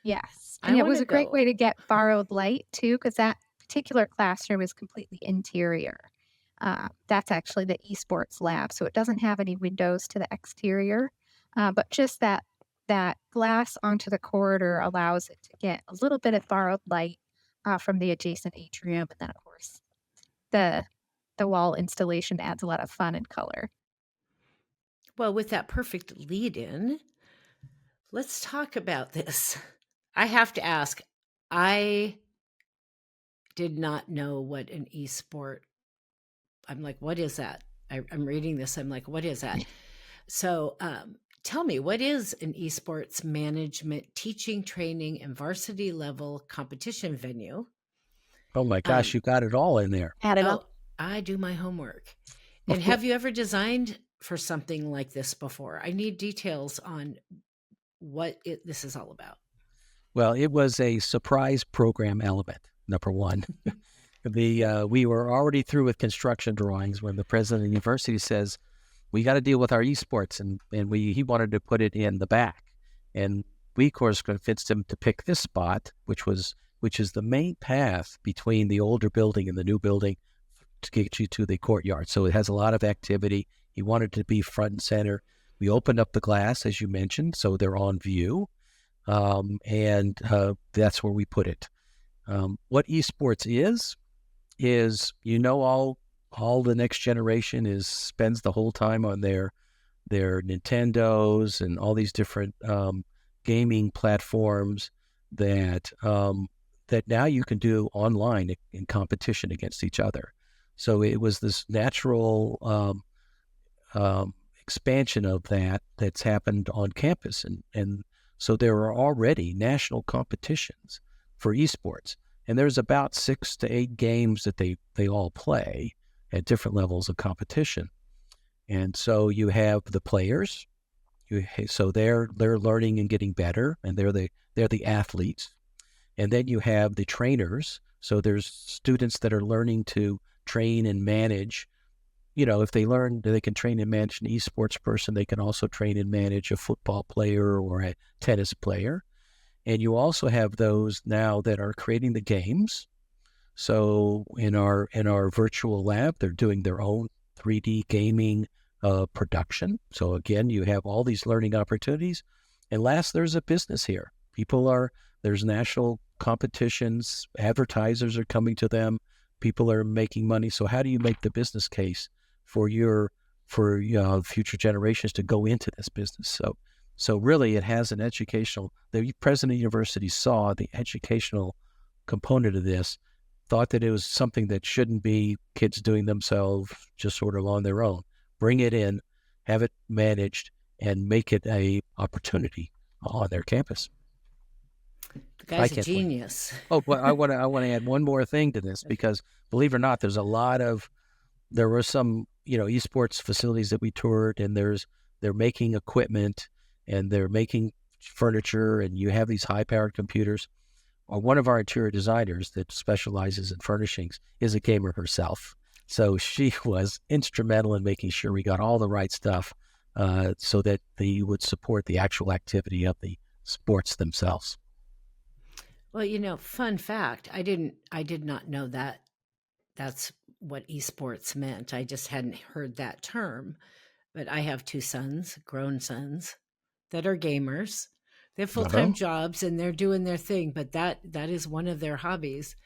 B: Yes. And it was a great way to get borrowed light too, because that particular classroom is completely interior. That's actually the esports lab. So it doesn't have any windows to the exterior, but just that glass onto the corridor allows it to get a little bit of borrowed light from the adjacent atrium. And then, of course, the wall installation adds a lot of fun and color.
A: Well, with that perfect lead in, let's talk about this. I have to ask, I did not know what an esport. I'm like, what is that? I'm reading this. I'm like, what is that? So tell me, what is an esports management, teaching, training, and varsity level competition venue?
C: Oh my gosh, you got it all in there.
B: Add it up.
A: I do my homework. And have you ever designed for something like this before? I need details on what this is all about.
C: Well, it was a surprise program element, number one. We were already through with construction drawings when the president of the university says, we got to deal with our esports, and he wanted to put it in the back. And we, of course, convinced him to pick this spot, which is the main path between the older building and the new building to get you to the courtyard. So it has a lot of activity. He wanted to be front and center. We opened up the glass, as you mentioned, so they're on view. And that's where we put it. What esports is all the next generation spends the whole time on their Nintendos and all these different gaming platforms that now you can do online in competition against each other. So it was this natural expansion of that's happened on campus, and so there are already national competitions for esports, and there's about 6 to 8 games that they all play at different levels of competition. And so you have the players, so they're learning and getting better, and they're the athletes. And then you have the trainers, so there's students that are learning to train and manage. If they learn that they can train and manage an esports person, they can also train and manage a football player or a tennis player. And you also have those now that are creating the games. So in our virtual lab, they're doing their own 3D gaming production. So again, you have all these learning opportunities. And last, there's a business here. There's national competitions, advertisers are coming to them, people are making money. So how do you make the business case for future generations to go into this business? So really, it has an educational. The president of the university saw the educational component of this, thought that it was something that shouldn't be kids doing themselves just sort of on their own. Bring it in, have it managed, and make it a opportunity on their campus.
A: The
C: I
A: guy's a
C: can't wait.
A: genius.
C: Oh, but I want to add one more thing to this, because believe it or not, there were some, esports facilities that we toured, and they're making equipment and they're making furniture, and you have these high-powered computers. One of our interior designers that specializes in furnishings is a gamer herself. So she was instrumental in making sure we got all the right stuff, so that they would support the actual activity of the sports themselves.
A: Well, fun fact, I did not know that that's what esports meant. I just hadn't heard that term. But I have two sons, grown sons, that are gamers. They have
C: Uh-huh.
A: full-time jobs and they're doing their thing, but that is one of their hobbies.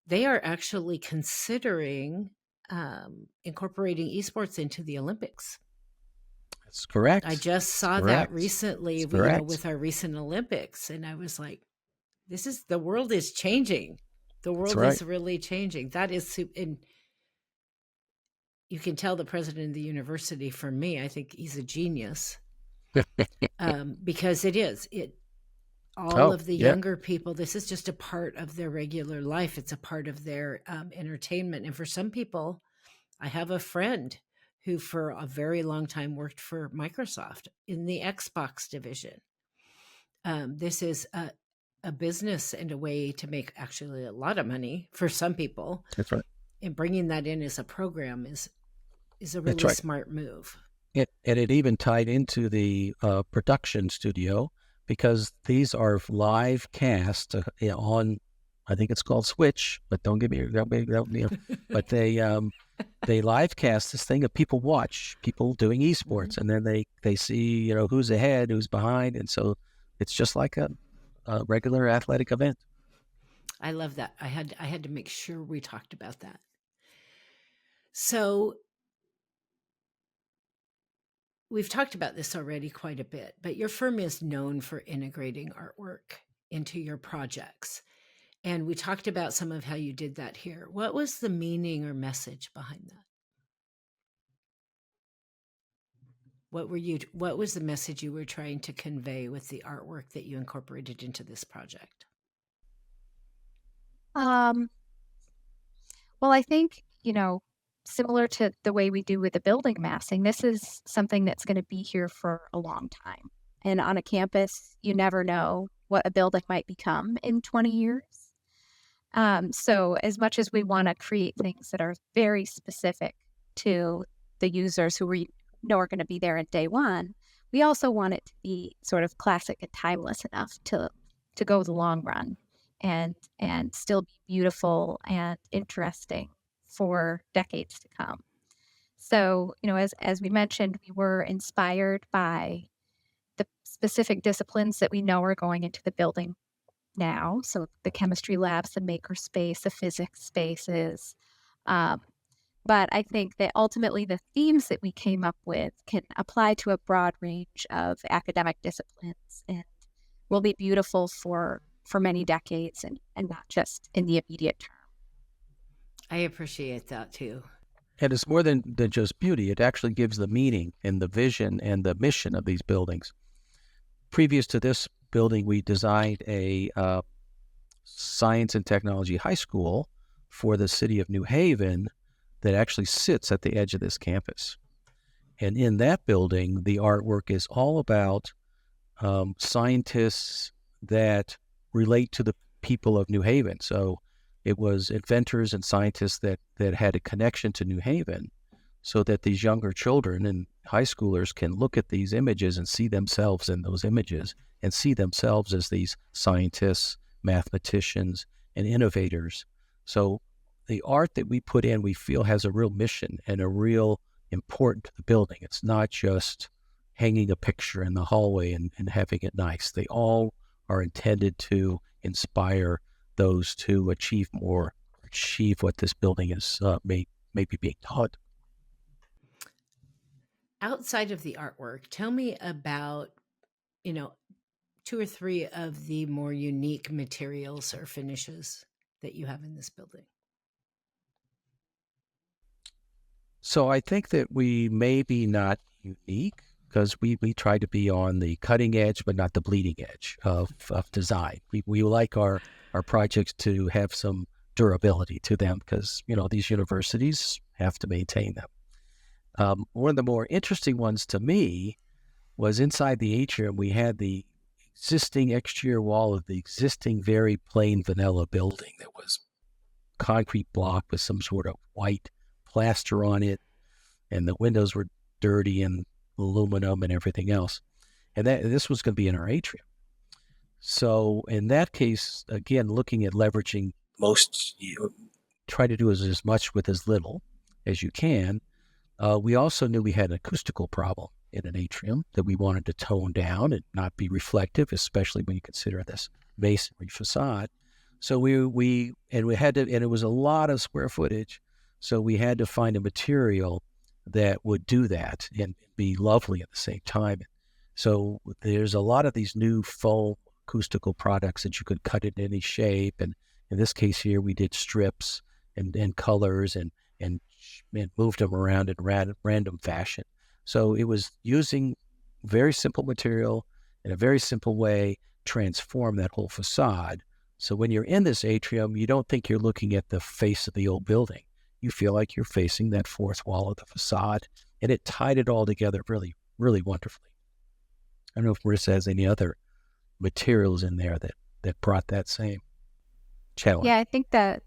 A: They are actually considering incorporating esports into the Olympics.
C: That's correct.
A: I just
C: That's
A: saw that
C: correct.
A: recently,
C: That's correct.
A: with our recent Olympics, and I was like, the world is changing. The
C: That's
A: world
C: right.
A: is really changing. That is, and you can tell the president of the university, for me, I think he's a genius. Because all
C: Oh,
A: of the
C: yeah.
A: younger people, this is just a part of their regular life. It's a part of their entertainment. And for some people, I have a friend who for a very long time worked for Microsoft in the Xbox division. This is a business and a way to make actually a lot of money for some people.
C: That's right.
A: And bringing that in as a program is a
C: That's
A: really
C: right.
A: smart move.
C: And it even tied into the production studio, because these are live cast on, I think it's called Switch, but don't but they live cast this thing, of people watch people doing esports, and then they see, who's ahead, who's behind, and so it's just like a regular athletic event.
A: I love that. I had to make sure we talked about that. So we've talked about this already quite a bit, but your firm is known for integrating artwork into your projects. And we talked about some of how you did that here. What was the meaning or message behind that? What was the message you were trying to convey with the artwork that you incorporated into this project?
B: Well, I think, similar to the way we do with the building massing, this is something that's going to be here for a long time. And on a campus, you never know what a building might become in 20 years. So as much as we want to create things that are very specific to the users who we know are going to be there at day one, we also want it to be sort of classic and timeless enough to go the long run and still be beautiful and interesting for decades to come. So, as we mentioned, we were inspired by the specific disciplines that we know are going into the building now. So the chemistry labs, the maker space, the physics spaces. But I think that ultimately the themes that we came up with can apply to a broad range of academic disciplines and will be beautiful for many decades and not just in the immediate term.
A: I appreciate that too.
C: And it's more than just beauty. It actually gives the meaning and the vision and the mission of these buildings. Previous to this building, we designed a science and technology high school for the city of New Haven that actually sits at the edge of this campus. And in that building, the artwork is all about scientists that relate to the people of New Haven. So it was inventors and scientists that had a connection to New Haven, so that these younger children and high schoolers can look at these images and see themselves in those images and see themselves as these scientists, mathematicians, and innovators. So the art that we put in, we feel has a real mission and a real important to the building. It's not just hanging a picture in the hallway and having it nice. They all are intended to inspire those to achieve what this building is may be being taught.
A: Outside of the artwork, tell me about, two or three of the more unique materials or finishes that you have in this building.
C: So I think that we may be not unique, because we try to be on the cutting edge, but not the bleeding edge of design. We like our projects to have some durability to them because, these universities have to maintain them. One of the more interesting ones to me was inside the atrium. We had the existing exterior wall of the existing very plain vanilla building that was concrete block with some sort of white plaster on it, and the windows were dirty and aluminum and everything else. And this was going to be in our atrium. So in that case, again, looking at leveraging try to do as much with as little as you can. We also knew we had an acoustical problem in an atrium that we wanted to tone down and not be reflective, especially when you consider this masonry facade. So we had to, and it was a lot of square footage. So we had to find a material that would do that and be lovely at the same time. So there's a lot of these new foam acoustical products that you could cut in any shape. And in this case here, we did strips and colors and moved them around in random fashion. So it was using very simple material in a very simple way, transform that whole facade. So when you're in this atrium, you don't think you're looking at the face of the old building. You feel like you're facing that fourth wall of the facade, and it tied it all together really, really wonderfully. I don't know if Marissa has any other materials in there that brought that same challenge.
B: Yeah, I think that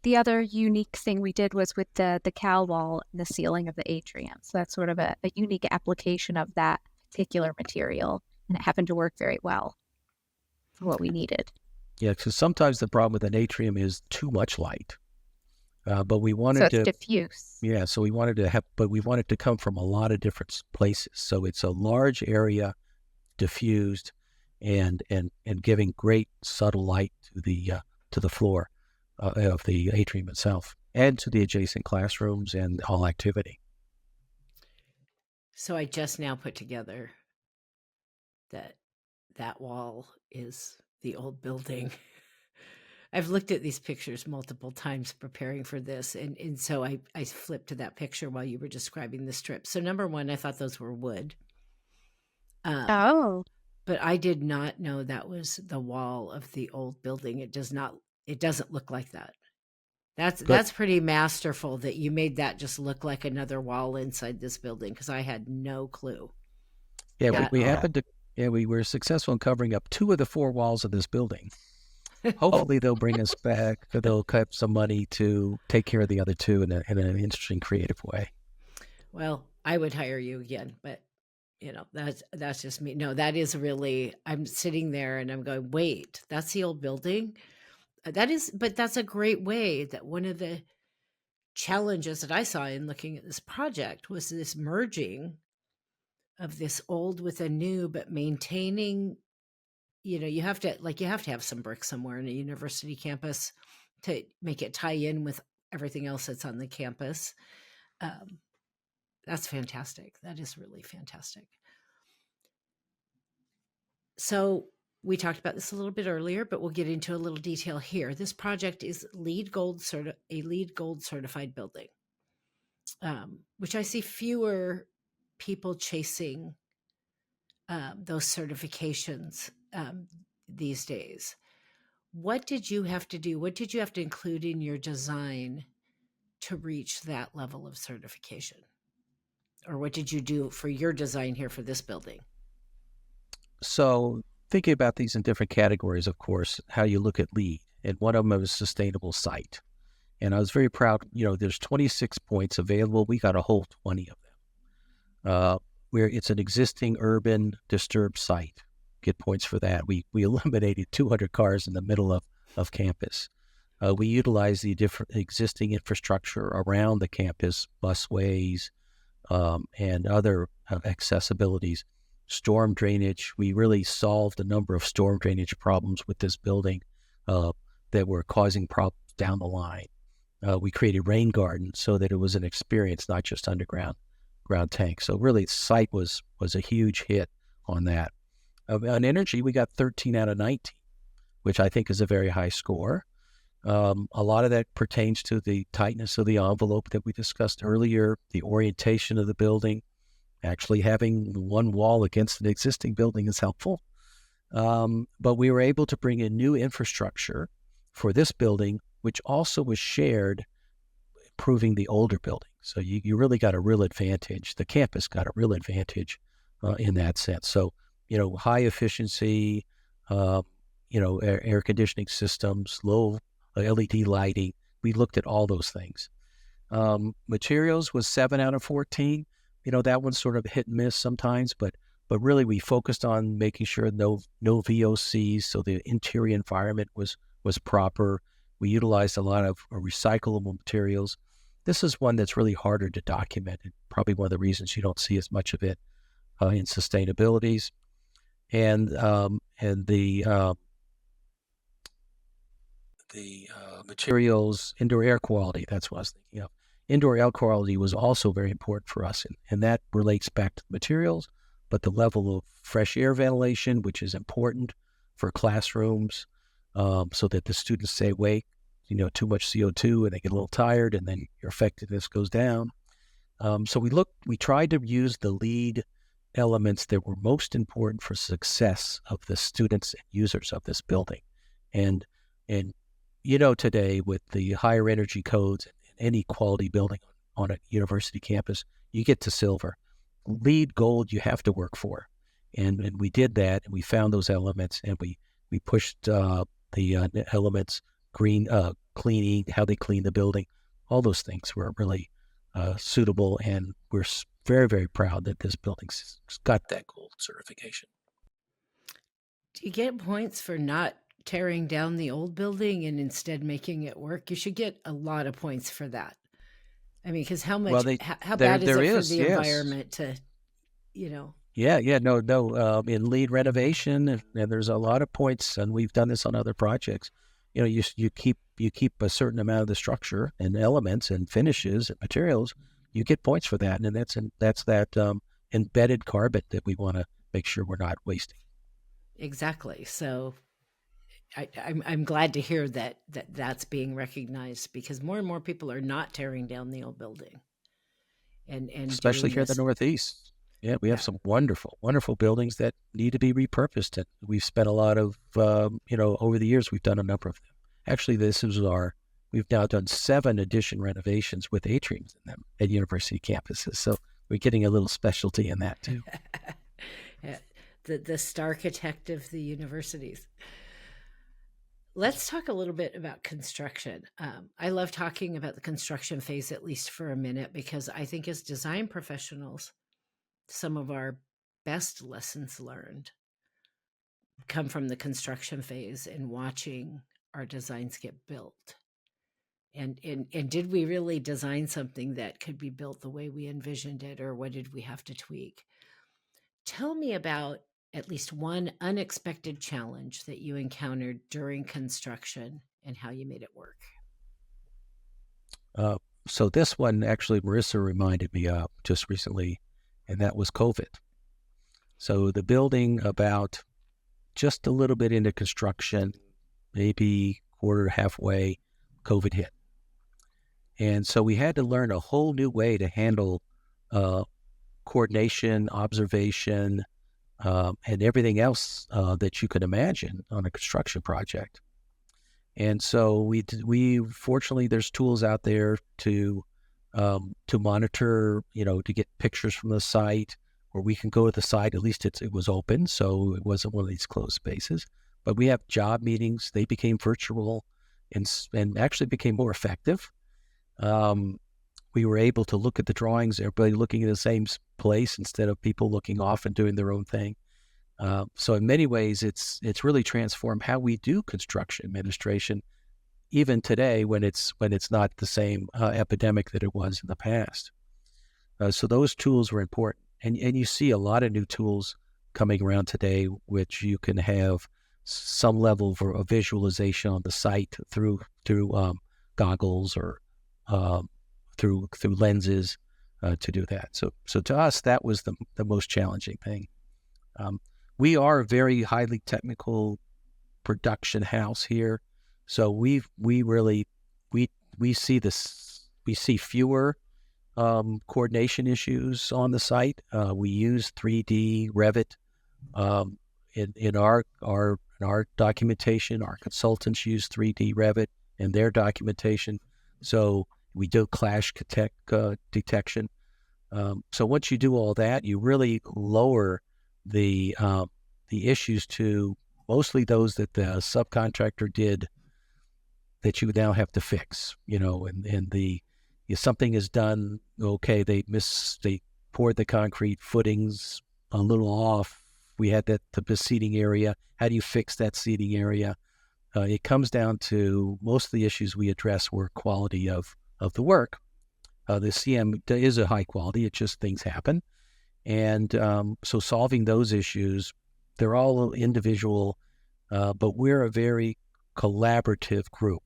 B: the other unique thing we did was with the cowl wall and the ceiling of the atrium. So that's sort of a unique application of that particular material, and it happened to work very well for what we needed.
C: Yeah, because sometimes the problem with an atrium is too much light. But we wanted
B: so it's diffuse.
C: Yeah, so we wanted to come from a lot of different places. So it's a large area, diffused, and giving great subtle light to the floor of the atrium itself, and to the adjacent classrooms and all activity.
A: So I just now put together that wall is the old building. I've looked at these pictures multiple times preparing for this, and so I flipped to that picture while you were describing the strip. So number one, I thought those were wood. But I did not know that was the wall of the old building. It doesn't look like that. That's pretty masterful that you made that just look like another wall inside this building, because I had no clue.
C: Yeah, we were successful in covering up 2 of the 4 walls of this building. Hopefully they'll bring us back. They'll cut some money to take care of the other 2 in an interesting, creative way.
A: Well, I would hire you again, but that's just me. No, that is really, I'm sitting there and I'm going, wait, that's the old building? But that's a great way that one of the challenges that I saw in looking at this project was this merging of this old with a new, but maintaining, you have to have some bricks somewhere in a university campus to make it tie in with everything else that's on the campus. That's fantastic. That is really fantastic. So we talked about this a little bit earlier, but we'll get into a little detail here. This project is a LEED Gold certified building, which I see fewer people chasing those certifications these days. What did you have to do? What did you have to include in your design to reach that level of certification? Or what did you do for your design here for this building?
C: So thinking about these in different categories, of course, how you look at LEED, and one of them is sustainable site. And I was very proud, there's 26 points available. We got a whole 20 of them, where it's an existing urban disturbed site. Get points for that. We eliminated 200 cars in the middle of campus. We utilized the different existing infrastructure around the campus, busways, and other accessibilities. Storm drainage. We really solved a number of storm drainage problems with this building that were causing problems down the line. We created rain gardens so that it was an experience, not just ground tank. So really, the site was a huge hit on that. On energy, we got 13 out of 19, which I think is a very high score. A lot of that pertains to the tightness of the envelope that we discussed earlier, the orientation of the building, Actually, having one wall against an existing building is helpful. But we were able to bring in new infrastructure for this building, which also was shared, improving the older building. So you really got a real advantage. The campus got a real advantage in that sense. So, high efficiency, air conditioning systems, low LED lighting. We looked at all those things. Materials was 7 out of 14. That one's sort of hit and miss sometimes, but really we focused on making sure no VOCs, so the interior environment was proper. We utilized a lot of recyclable materials. This is one that's really harder to document, and probably one of the reasons you don't see as much of it in sustainabilities. And the materials, indoor air quality, that's what I was thinking of. Indoor air quality was also very important for us, and that relates back to the materials, but the level of fresh air ventilation, which is important for classrooms, so that the students stay awake, too much CO2 and they get a little tired, and then your effectiveness goes down. So we tried to use the lead elements that were most important for success of the students and users of this building. And today with the higher energy codes, any quality building on a university campus, you get to silver. LEED Gold you have to work for. And we did that, and we found those elements, and we pushed the elements, green cleaning, how they clean the building. All those things were really suitable, and we're very, very proud that this building's got that gold certification.
A: Do you get points for not tearing down the old building and instead making it work? You should get a lot of points for that. I mean, because how bad is it for the environment to,
C: Yeah, no. In LEED renovation, and there's a lot of points, and we've done this on other projects. You keep a certain amount of the structure and elements and finishes and materials. You get points for that, and that's that embedded carbon that we want to make sure we're not wasting.
A: Exactly. So I'm glad to hear that's being recognized, because more and more people are not tearing down the old building, and
C: especially here in the Northeast. Yeah, we have some wonderful, wonderful buildings that need to be repurposed, and we've spent a lot of over the years we've done a number of them. Actually, we've now done 7 addition renovations with atriums in them at university campuses. So we're getting a little specialty in that too.
A: Yeah, the starchitect of the universities. Let's talk a little bit about construction. I love talking about the construction phase, at least for a minute, because I think as design professionals, some of our best lessons learned come from the construction phase and watching our designs get built. And did we really design something that could be built the way we envisioned it, or what did we have to tweak? Tell me about at least one unexpected challenge that you encountered during construction and how you made it work.
C: So this one, actually, Marissa reminded me of just recently, and that was COVID. So the building, about just a little bit into construction, maybe quarter, halfway, COVID hit. And so we had to learn a whole new way to handle coordination, observation, and everything else that you could imagine on a construction project. And so we fortunately, there's tools out there to monitor, to get pictures from the site, or we can go to the site. At least it was open, so it wasn't one of these closed spaces. But we have job meetings. They became virtual and actually became more effective. We were able to look at the drawings, everybody looking in the same place instead of people looking off and doing their own thing. So in many ways, it's really transformed how we do construction administration, even today when it's not the same epidemic that it was in the past. So those tools were important, and you see a lot of new tools coming around today, which you can have some level of visualization on the site through goggles or through lenses to do that. So to us, that was the most challenging thing. We are a very highly technical production house here, so we really see this. We see fewer coordination issues on the site. We use 3D Revit in our documentation. Our consultants use 3D Revit in their documentation. So we do clash detection. So once you do all that, you really lower the issues to mostly those that the subcontractor did that you now have to fix, and if something is done, okay, they poured the concrete footings a little off. We had the seating area. How do you fix that seating area? It comes down to most of the issues we address were quality of the work. The CM is a high quality. It's just things happen. And so solving those issues, they're all individual, but we're a very collaborative group.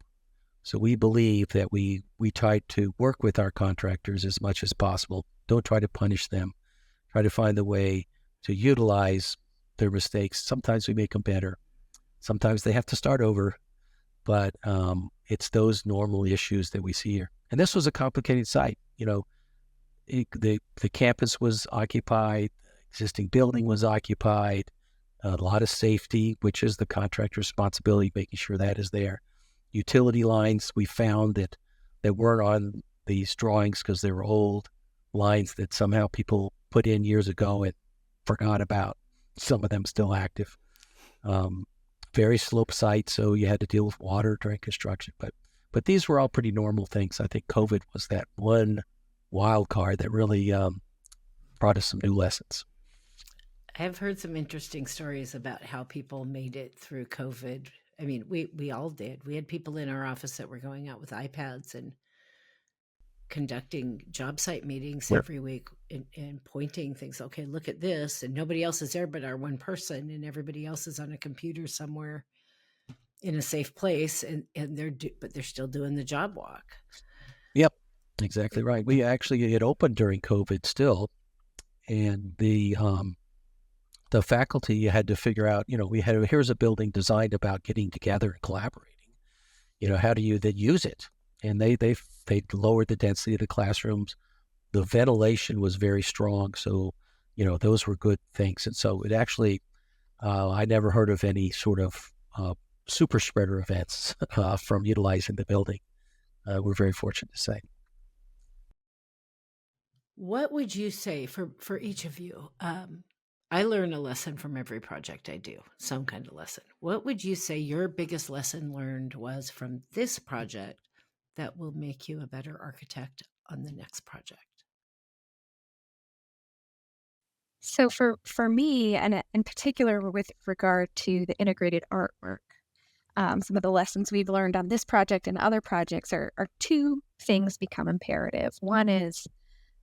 C: So we believe that we try to work with our contractors as much as possible. Don't try to punish them. Try to find a way to utilize their mistakes. Sometimes we make them better. Sometimes they have to start over. But it's those normal issues that we see here. And this was a complicated site. The campus was occupied, existing building was occupied, a lot of safety, which is the contractor's responsibility, making sure that is there. Utility lines we found that weren't on these drawings because they were old lines that somehow people put in years ago and forgot about. Some of them still active. Very slope site, so you had to deal with water during construction. But these were all pretty normal things. I think COVID was that one wild card that really brought us some new lessons.
A: I've heard some interesting stories about how people made it through COVID. I mean, we all did. We had people in our office that were going out with iPads and conducting job site meetings every week and pointing things. Okay, look at this. And nobody else is there but our one person, and everybody else is on a computer somewhere in a safe place, and they're still doing the job walk. Yep,
C: exactly right. We actually had opened during COVID still, and the faculty had to figure out, here's a building designed about getting together and collaborating. How do you then use it? And they lowered the density of the classrooms. The ventilation was very strong, so those were good things. And so it actually, I never heard of any sort of super spreader events from utilizing the building. We're very fortunate to say.
A: What would you say for each of you? I learn a lesson from every project I do, some kind of lesson. What would you say your biggest lesson learned was from this project that will make you a better architect on the next project?
B: So for me, and in particular with regard to the integrated artwork, some of the lessons we've learned on this project and other projects are two things become imperative. One is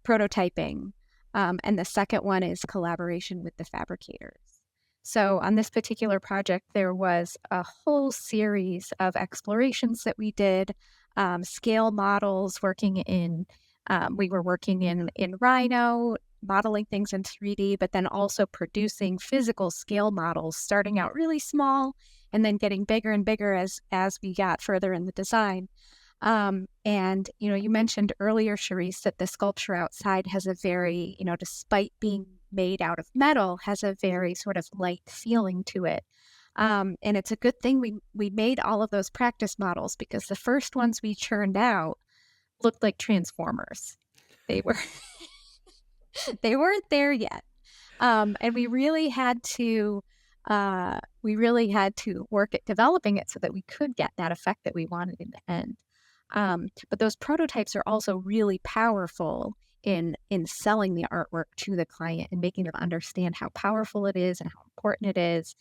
B: prototyping, and the second one is collaboration with the fabricators. So on this particular project, there was a whole series of explorations that we did, scale models we were working in Rhino, modeling things in 3D, but then also producing physical scale models, starting out really small and then getting bigger and bigger as we got further in the design. And, you mentioned earlier, Cherise, that the sculpture outside has a very, despite being made out of metal, has a very sort of light feeling to it. And it's a good thing we made all of those practice models, because the first ones we churned out looked like Transformers. They weren't there yet. And we really had to work at developing it so that we could get that effect that we wanted in the end. But those prototypes are also really powerful in selling the artwork to the client and making them understand how powerful it is and how important it is.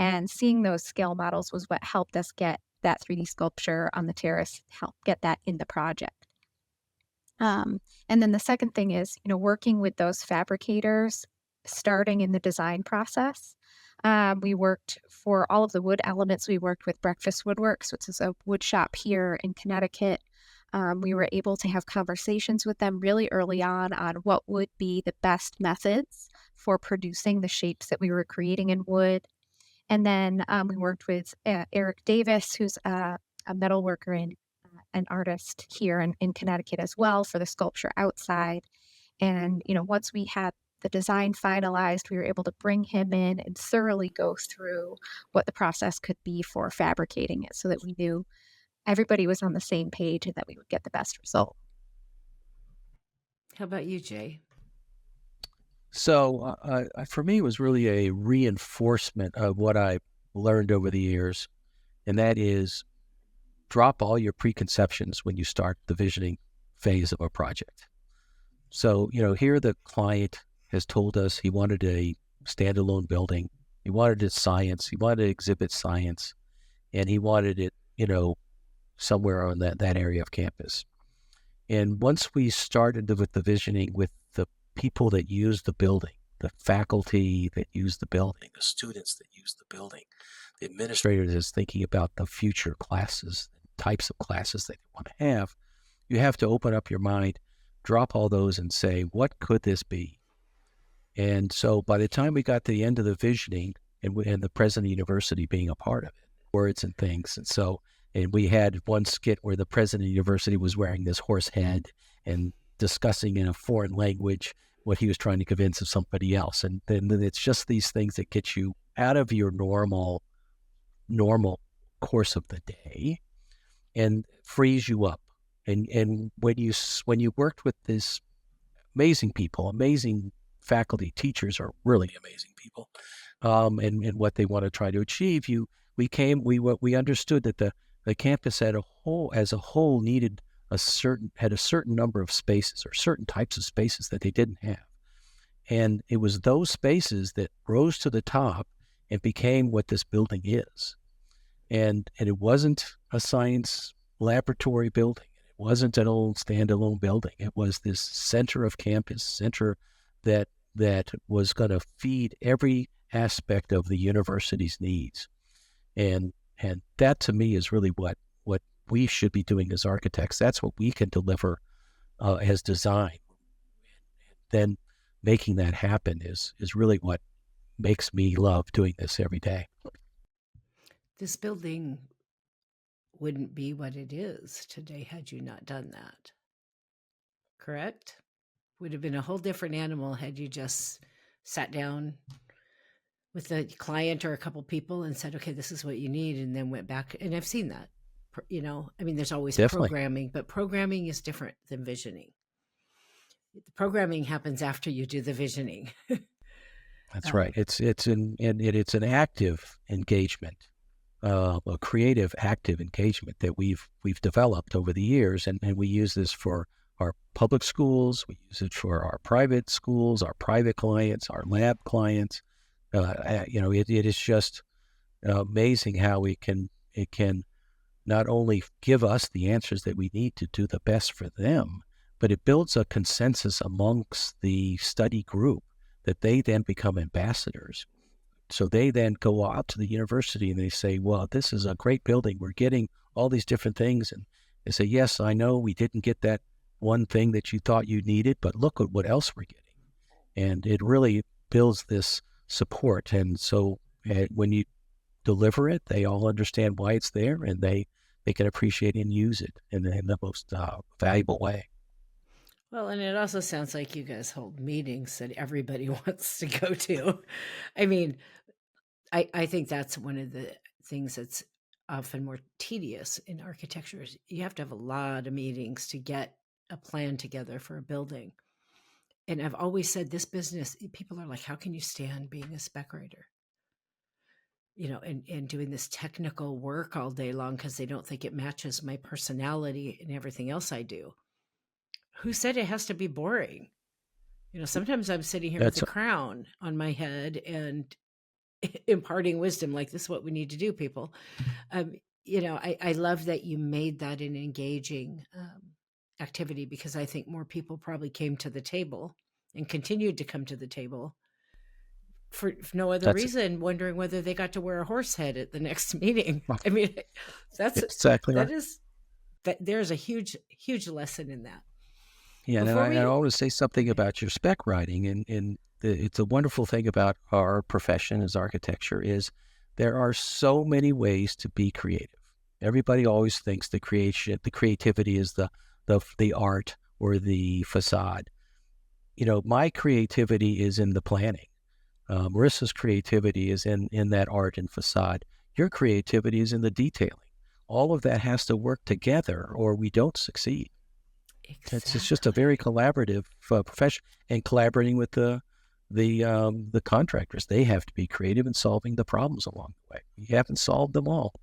B: And seeing those scale models was what helped us get that 3D sculpture on the terrace, help get that in the project. And then the second thing is, working with those fabricators, starting in the design process. We worked for all of the wood elements. We worked with Breakfast Woodworks, which is a wood shop here in Connecticut. We were able to have conversations with them really early on what would be the best methods for producing the shapes that we were creating in wood. And then we worked with Eric Davis, who's a metal worker in an artist here in Connecticut as well for the sculpture outside. And, once we had the design finalized, we were able to bring him in and thoroughly go through what the process could be for fabricating it so that we knew everybody was on the same page and that we would get the best result.
A: How about you, Jay?
C: So for me, it was really a reinforcement of what I learned over the years, and that is drop all your preconceptions when you start the visioning phase of a project. So, here the client has told us he wanted a standalone building. He wanted it science. He wanted to exhibit science, and he wanted it, somewhere on that area of campus. And once we started with the visioning with the people that use the building, the faculty that use the building, the students that use the building, the administrators is thinking about the future classes, types of classes that they want to have, you have to open up your mind, drop all those and say, what could this be? And so by the time we got to the end of the visioning and the president of the university being a part of it, words and things. And we had one skit where the president of the university was wearing this horse head and discussing in a foreign language what he was trying to convince of somebody else. And then it's just these things that get you out of your normal course of the day and frees you up. And when you worked with this amazing people, amazing faculty, teachers are really amazing people, and what they want to try to achieve, we understood that the campus as a whole had a certain number of spaces or certain types of spaces that they didn't have. And it was those spaces that rose to the top and became what this building is. And it wasn't a science laboratory building. It wasn't an old standalone building. It was this center of campus, center that was going to feed every aspect of the university's needs. And that to me is really what we should be doing as architects. That's what we can deliver as design. Then making that happen is really what makes me love doing this every day.
A: This building wouldn't be what it is today had you not done that. Correct? Would have been a whole different animal had you just sat down with a client or a couple people and said, okay, this is what you need, and then went back. And I've seen that, there's always
C: Definitely.
A: programming, but programming is different than visioning. The programming happens after you do the visioning.
C: That's right. It's an active engagement, a creative, active engagement that we've developed over the years, and we use this for our public schools. We use it for our private schools, our private clients, our lab clients. It is just amazing how it can not only give us the answers that we need to do the best for them, but it builds a consensus amongst the study group that they then become ambassadors. So they then go out to the university and they say, well, this is a great building. We're getting all these different things. And they say, yes, I know we didn't get that one thing that you thought you needed, but look at what else we're getting. And it really builds this support. And so when you deliver it, they all understand why it's there, and they can appreciate and use it in the most valuable way.
A: Well, and it also sounds like you guys hold meetings that everybody wants to go to. I mean, I think that's one of the things that's often more tedious in architecture. You have to have a lot of meetings to get a plan together for a building. And I've always said this business, people are like, how can you stand being a spec writer? And doing this technical work all day long because they don't think it matches my personality and everything else I do. Who said it has to be boring? Sometimes I'm sitting here with a crown on my head and imparting wisdom, like, this is what we need to do, people. I love that you made that an engaging activity, because I think more people probably came to the table and continued to come to the table for no other reason, wondering whether they got to wear a horse head at the next meeting. I mean, that's
C: exactly right.
A: There's a huge, huge lesson in that.
C: Yeah, and I want to say something about your spec writing, and it's a wonderful thing about our profession as architecture is there are so many ways to be creative. Everybody always thinks the creativity is the art or the facade. My creativity is in the planning. Marissa's creativity is in that art and facade. Your creativity is in the detailing. All of that has to work together or we don't succeed.
A: Exactly.
C: It's just a very collaborative profession, and collaborating with the contractors. They have to be creative in solving the problems along the way. You haven't solved them all.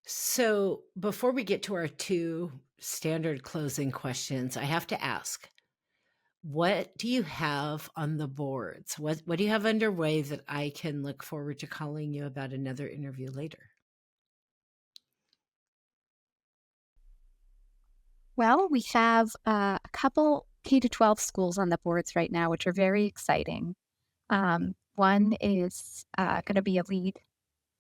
A: So before we get to our two standard closing questions, I have to ask, what do you have on the boards? What do you have underway that I can look forward to calling you about another interview later?
B: Well, we have a couple K-12 schools on the boards right now, which are very exciting. One is going to be a LEED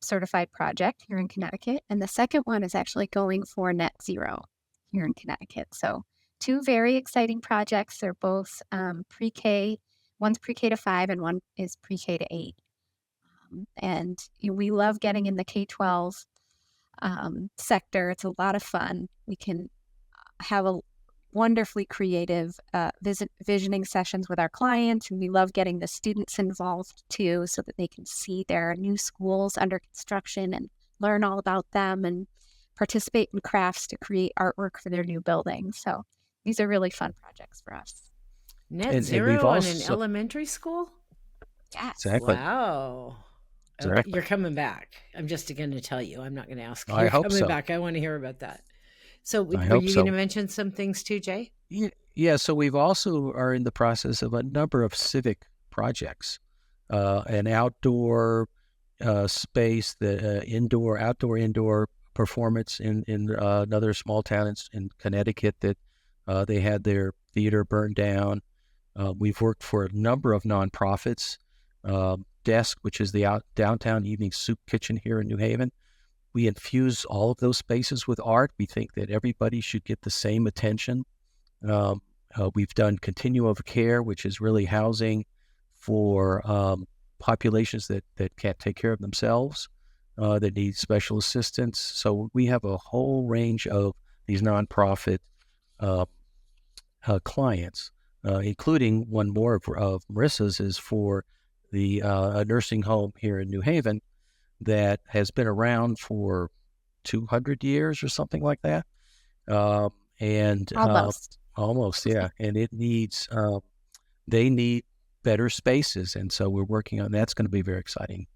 B: certified project here in Connecticut, and the second one is actually going for net zero here in Connecticut. So two very exciting projects. They're both pre-K. One's pre-K to 5 and one is pre-K to 8. And we love getting in the K-12 sector. It's a lot of fun. We can have a wonderfully creative visioning sessions with our clients. And we love getting the students involved too, so that they can see their new schools under construction and learn all about them and participate in crafts to create artwork for their new buildings. So these are really fun projects for us.
A: Net zero on an elementary school?
B: Yes.
C: Exactly.
A: Wow.
C: Exactly.
A: Okay, you're coming back. I'm just going to tell you. I'm not going to ask you.
C: I hope
A: coming
C: so.
A: back. I want to hear about that. So were you
C: so.
A: going to mention some things too, Jay?
C: Yeah, so we've also are in the process of a number of civic projects, an outdoor space, the indoor performance in another small town in Connecticut that they had their theater burned down. We've worked for a number of nonprofits, Desk, which is the downtown evening soup kitchen here in New Haven. We infuse all of those spaces with art. We think that everybody should get the same attention. We've done continuum of care, which is really housing for populations that can't take care of themselves, that need special assistance. So we have a whole range of these nonprofit clients, including one more of Marissa's is for the a nursing home here in New Haven that has been around for 200 years or something like that. And almost, yeah. And it needs, they need better spaces. And so we're working on that's going to be very exciting.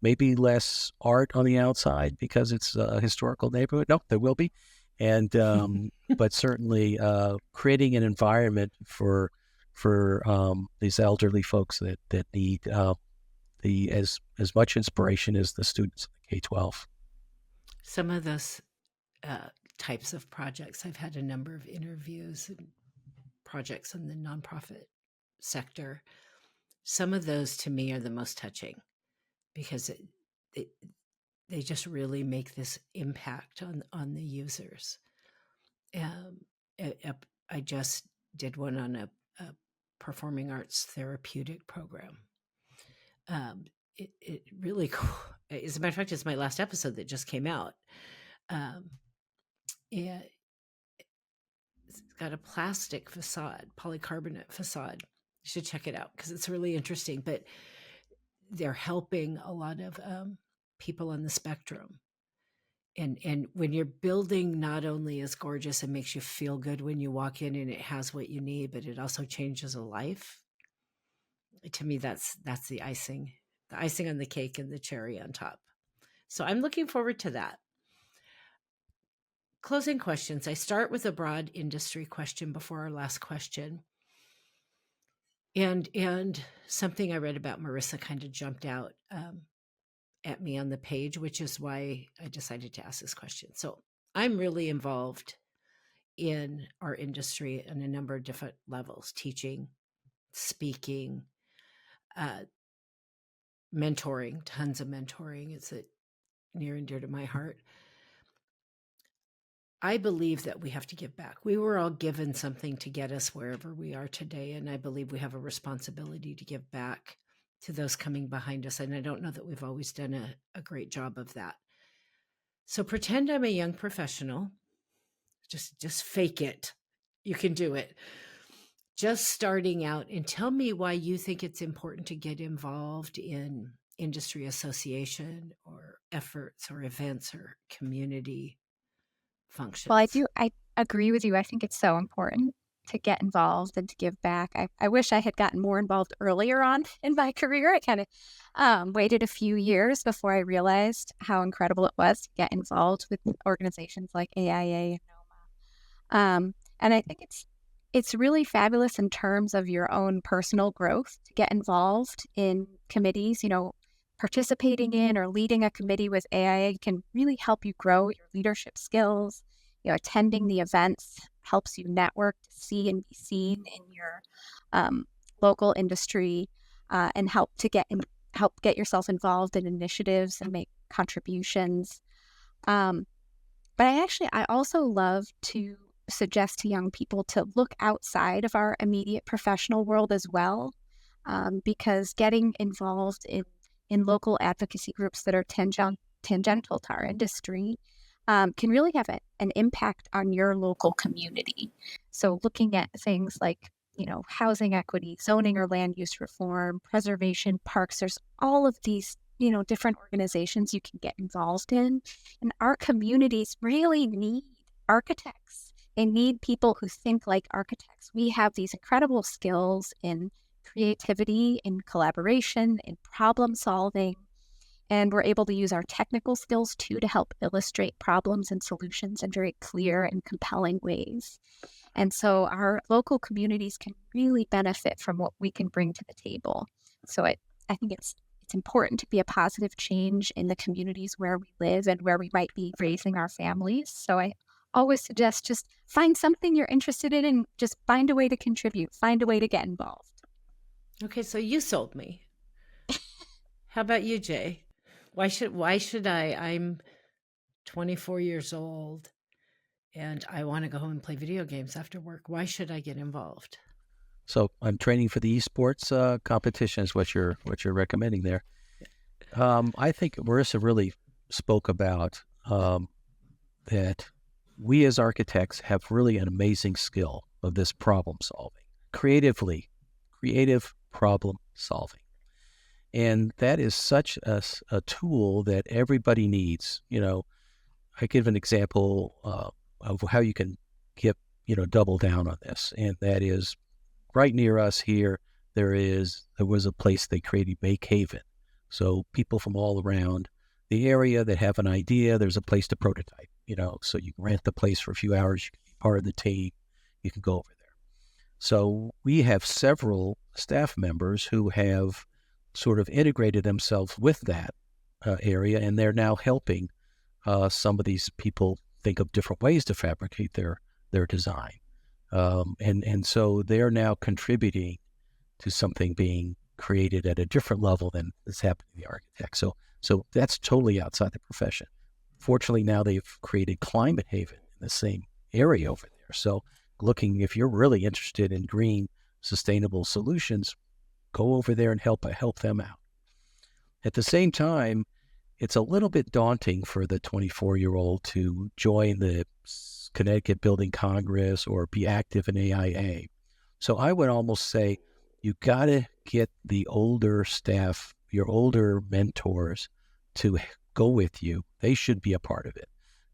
C: Maybe less art on the outside because it's a historical neighborhood. No, there will be. And, but certainly creating an environment for these elderly folks that need as much inspiration as the students in the K-12.
A: Some of those types of projects, I've had a number of interviews and projects in the nonprofit sector. Some of those to me are the most touching because they just really make this impact on the users. I just did one on a performing arts therapeutic program. It really cool. As a matter of fact, it's my last episode that just came out. It's got a plastic facade, polycarbonate facade. You should check it out because it's really interesting. But they're helping a lot of people on the spectrum. And when you're building, not only is gorgeous and makes you feel good when you walk in and it has what you need, but it also changes a life. To me, that's the icing on the cake and the cherry on top. So I'm looking forward to that. Closing questions. I start with a broad industry question before our last question. And something I read about Marissa kind of jumped out at me on the page, which is why I decided to ask this question. So I'm really involved in our industry on a number of different levels, teaching, speaking, mentoring, tons of mentoring. It's near and dear to my heart. I believe that we have to give back. We were all given something to get us wherever we are today. And I believe we have a responsibility to give back to those coming behind us. And I don't know that we've always done a great job of that. So pretend I'm a young professional. Just fake it. You can do it. Just starting out, and tell me why you think it's important to get involved in industry association or efforts or events or community functions.
B: Well, I agree with you. I think it's so important to get involved and to give back. I wish I had gotten more involved earlier on in my career. I kind of waited a few years before I realized how incredible it was to get involved with organizations like AIA and NOMA. And I think it's really fabulous in terms of your own personal growth to get involved in committees. Participating in or leading a committee with AIA can really help you grow your leadership skills. Attending the events helps you network to see and be seen in your local industry, and help get yourself involved in initiatives and make contributions. But I also love to suggest to young people to look outside of our immediate professional world as well, because getting involved in local advocacy groups that are tangential to our industry can really have an impact on your local community. So looking at things like, housing equity, zoning or land use reform, preservation, parks, there's all of these, different organizations you can get involved in. And our communities really need architects. They need people who think like architects. We have these incredible skills in creativity, in collaboration, in problem solving. And we're able to use our technical skills too to help illustrate problems and solutions in very clear and compelling ways. And so our local communities can really benefit from what we can bring to the table. So I think it's important to be a positive change in the communities where we live and where we might be raising our families. So I always suggest just find something you're interested in and just find a way to contribute, find a way to get involved.
A: Okay, so you sold me. How about you, Jay? Why should I? I'm 24 years old and I want to go home and play video games after work. Why should I get involved?
C: So I'm training for the esports competition is what you're recommending there. I think Marissa really spoke about that we as architects have really an amazing skill of this problem solving, creative problem solving. And that is such a tool that everybody needs. I give an example of how you can double down on this. And that is right near us here, there was a place they created, Make Haven. So people from all around the area that have an idea, there's a place to prototype, so you can rent the place for a few hours, you can be part of the team, you can go over there. So we have several staff members who have sort of integrated themselves with that area, and they're now helping some of these people think of different ways to fabricate their design. And so they're now contributing to something being created at a different level than is happening to the architect. So that's totally outside the profession. Fortunately, now they've created Climate Haven in the same area over there. So if you're really interested in green, sustainable solutions, go over there and help them out. At the same time, it's a little bit daunting for the 24-year-old to join the Connecticut Building Congress or be active in AIA. So I would almost say you got to get the older staff, your older mentors, to go with you. They should be a part of it.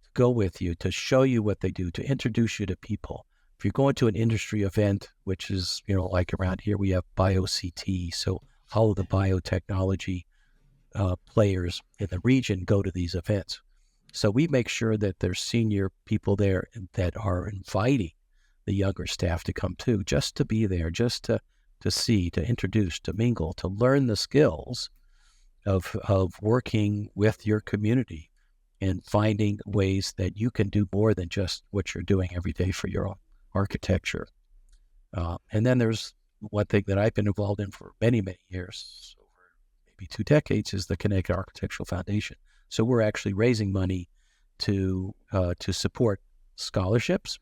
C: To go with you, to show you what they do, to introduce you to people. If you're going to an industry event, which is, like around here, we have BioCT, so all of the biotechnology players in the region go to these events. So we make sure that there's senior people there that are inviting the younger staff to come too, just to be there, just to see, to introduce, to mingle, to learn the skills of working with your community and finding ways that you can do more than just what you're doing every day for your own architecture. And then there's one thing that I've been involved in for many, many years, over maybe 2 decades, is the Connecticut Architectural Foundation. So we're actually raising money to support scholarships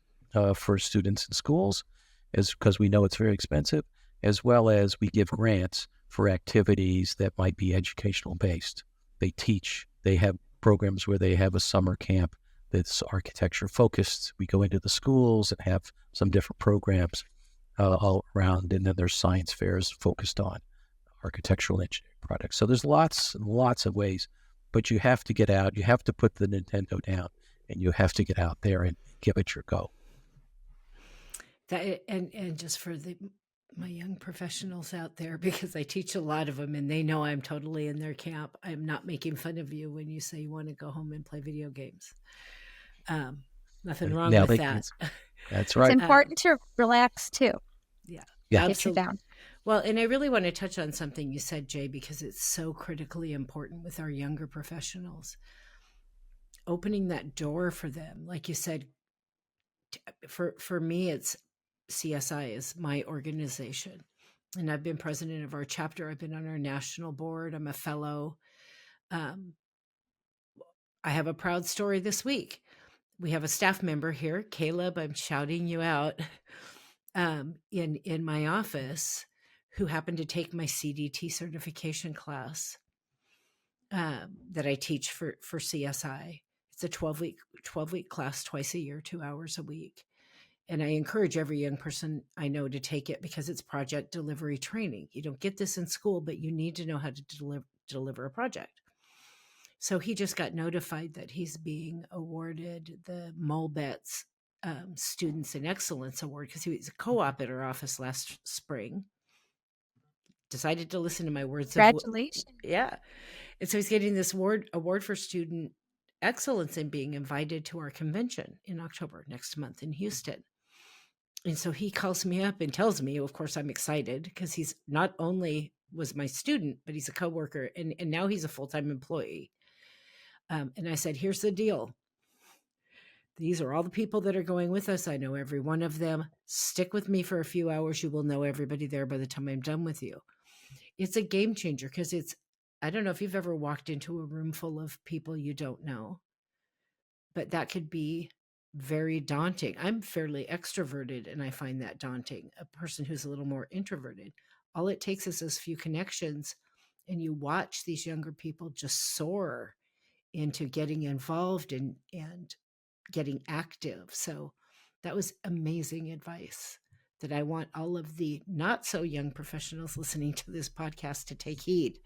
C: for students in schools, because we know it's very expensive, as well as we give grants for activities that might be educational based. They teach, they have programs where they have a summer camp that's architecture focused. We go into the schools and have some different programs all around, and then there's science fairs focused on architectural engineering products. So there's lots and lots of ways, but you have to get out. You have to put the Nintendo down, and you have to get out there and give it your go.
A: That and just for my young professionals out there, because I teach a lot of them and they know I'm totally in their camp. I'm not making fun of you when you say you want to go home and play video games. Nothing wrong with that.
C: That's right.
B: It's important to relax too.
A: Yeah.
B: Get you down.
A: Well, and I really want to touch on something you said, Jay, because it's so critically important with our younger professionals. Opening that door for them. Like you said, for me, it's CSI is my organization. And I've been president of our chapter. I've been on our national board. I'm a fellow. I have a proud story this week. We have a staff member here, Caleb, I'm shouting you out, in my office, who happened to take my CDT certification class that I teach for CSI. It's a 12-week class twice a year, 2 hours a week. And I encourage every young person I know to take it because it's project delivery training. You don't get this in school, but you need to know how to deliver a project. So he just got notified that he's being awarded the Molbet's Students in Excellence Award because he was a co-op at our office last spring. Decided to listen to my words.
B: Congratulations.
A: Yeah. And so he's getting this award for student excellence and being invited to our convention in October next month in Houston. And so he calls me up and tells me, of course, I'm excited because he's not only was my student, but he's a coworker and now he's a full-time employee. And I said, here's the deal. These are all the people that are going with us. I know every one of them. Stick with me for a few hours. You will know everybody there by the time I'm done with you. It's a game changer because I don't know if you've ever walked into a room full of people you don't know, but that could be very daunting. I'm fairly extroverted and I find that daunting. A person who's a little more introverted, all it takes is those few connections and you watch these younger people just soar into getting involved and getting active. So that was amazing advice that I want all of the not so young professionals listening to this podcast to take heed.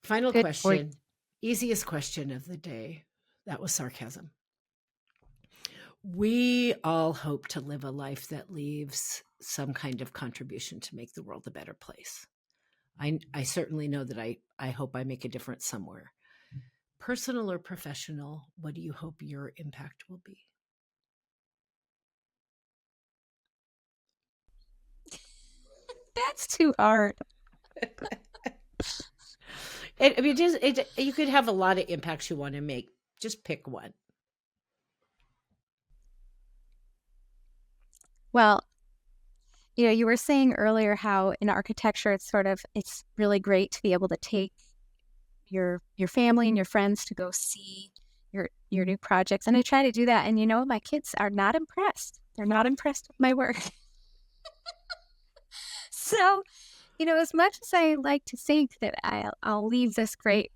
A: Final question, easiest question of the day. That was sarcasm. We all hope to live a life that leaves some kind of contribution to make the world a better place. I certainly know that I hope I make a difference somewhere. Personal or professional, what do you hope your impact will be?
B: That's too hard.
A: You could have a lot of impacts you want to make. Just pick one.
B: Well, you were saying earlier how in architecture it's really great to be able to take your family and your friends to go see your new projects. And I try to do that. And my kids are not impressed. They're not impressed with my work. So, as much as I like to think that I'll leave this great,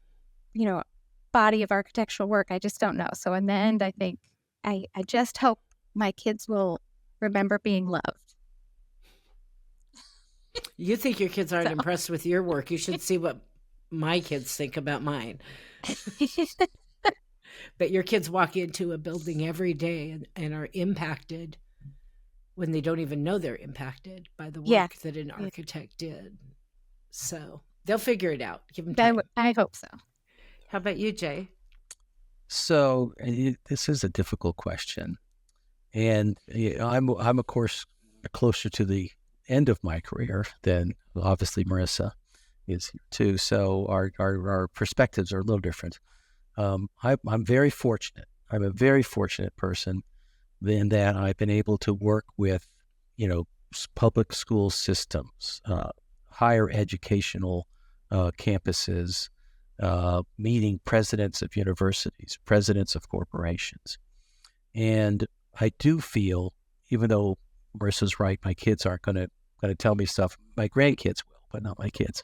B: body of architectural work, I just don't know. So in the end, I think I just hope my kids will remember being loved.
A: You think your kids aren't impressed with your work. You should see what my kids think about mine. But your kids walk into a building every day and are impacted when they don't even know they're impacted by the work that an architect did. So they'll figure it out. Give them time.
B: I hope so.
A: How about you, Jay?
C: So this is a difficult question. And I'm of course closer to the end of my career than obviously Marissa is here too. So our perspectives are a little different. I'm very fortunate. I'm a very fortunate person in that I've been able to work with, public school systems, higher educational campuses, meeting presidents of universities, presidents of corporations. And I do feel, even though Marissa's right, my kids aren't going to tell me stuff. My grandkids will, but not my kids.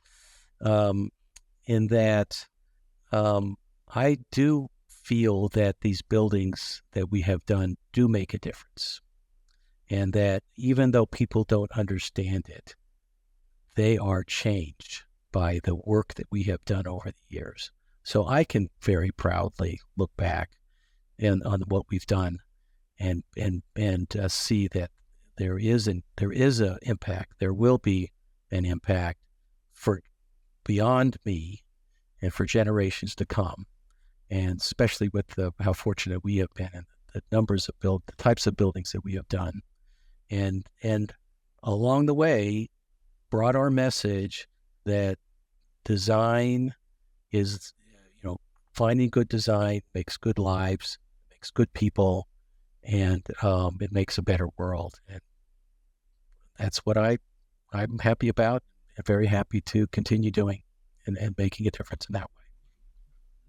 C: In that I do feel that these buildings that we have done do make a difference, and that even though people don't understand it, they are changed by the work that we have done over the years. So I can very proudly look back on what we've done and see that there is an impact. There will be an impact for beyond me and for generations to come. And especially with how fortunate we have been and the numbers of the types of buildings that we have done, and along the way brought our message that design is, finding good design makes good lives, makes good people, and it makes a better world. And that's what I'm happy about and very happy to continue doing and making a difference in that way.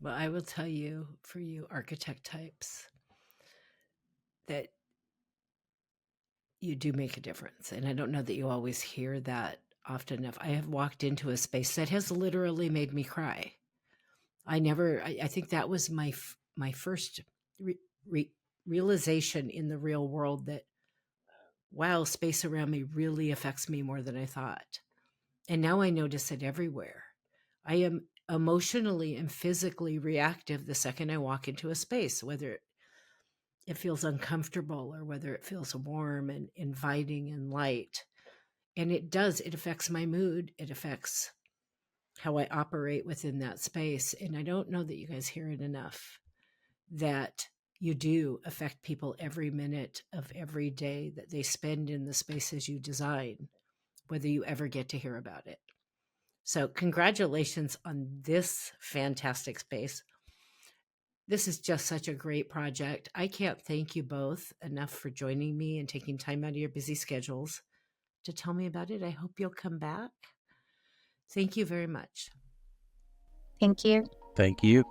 A: Well, I will tell you, for you architect types, that you do make a difference. And I don't know that you always hear that often enough. I have walked into a space that has literally made me cry. I think that was my first realization in the real world that, wow, space around me really affects me more than I thought. And now I notice it everywhere. I am emotionally and physically reactive the second I walk into a space, whether it feels uncomfortable or whether it feels warm and inviting and light. And it affects my mood. It affects how I operate within that space. And I don't know that you guys hear it enough, that you do affect people every minute of every day that they spend in the spaces you design, whether you ever get to hear about it. So congratulations on this fantastic space. This is just such a great project. I can't thank you both enough for joining me and taking time out of your busy schedules to tell me about it. I hope you'll come back. Thank you very much.
B: Thank you.
C: Thank you.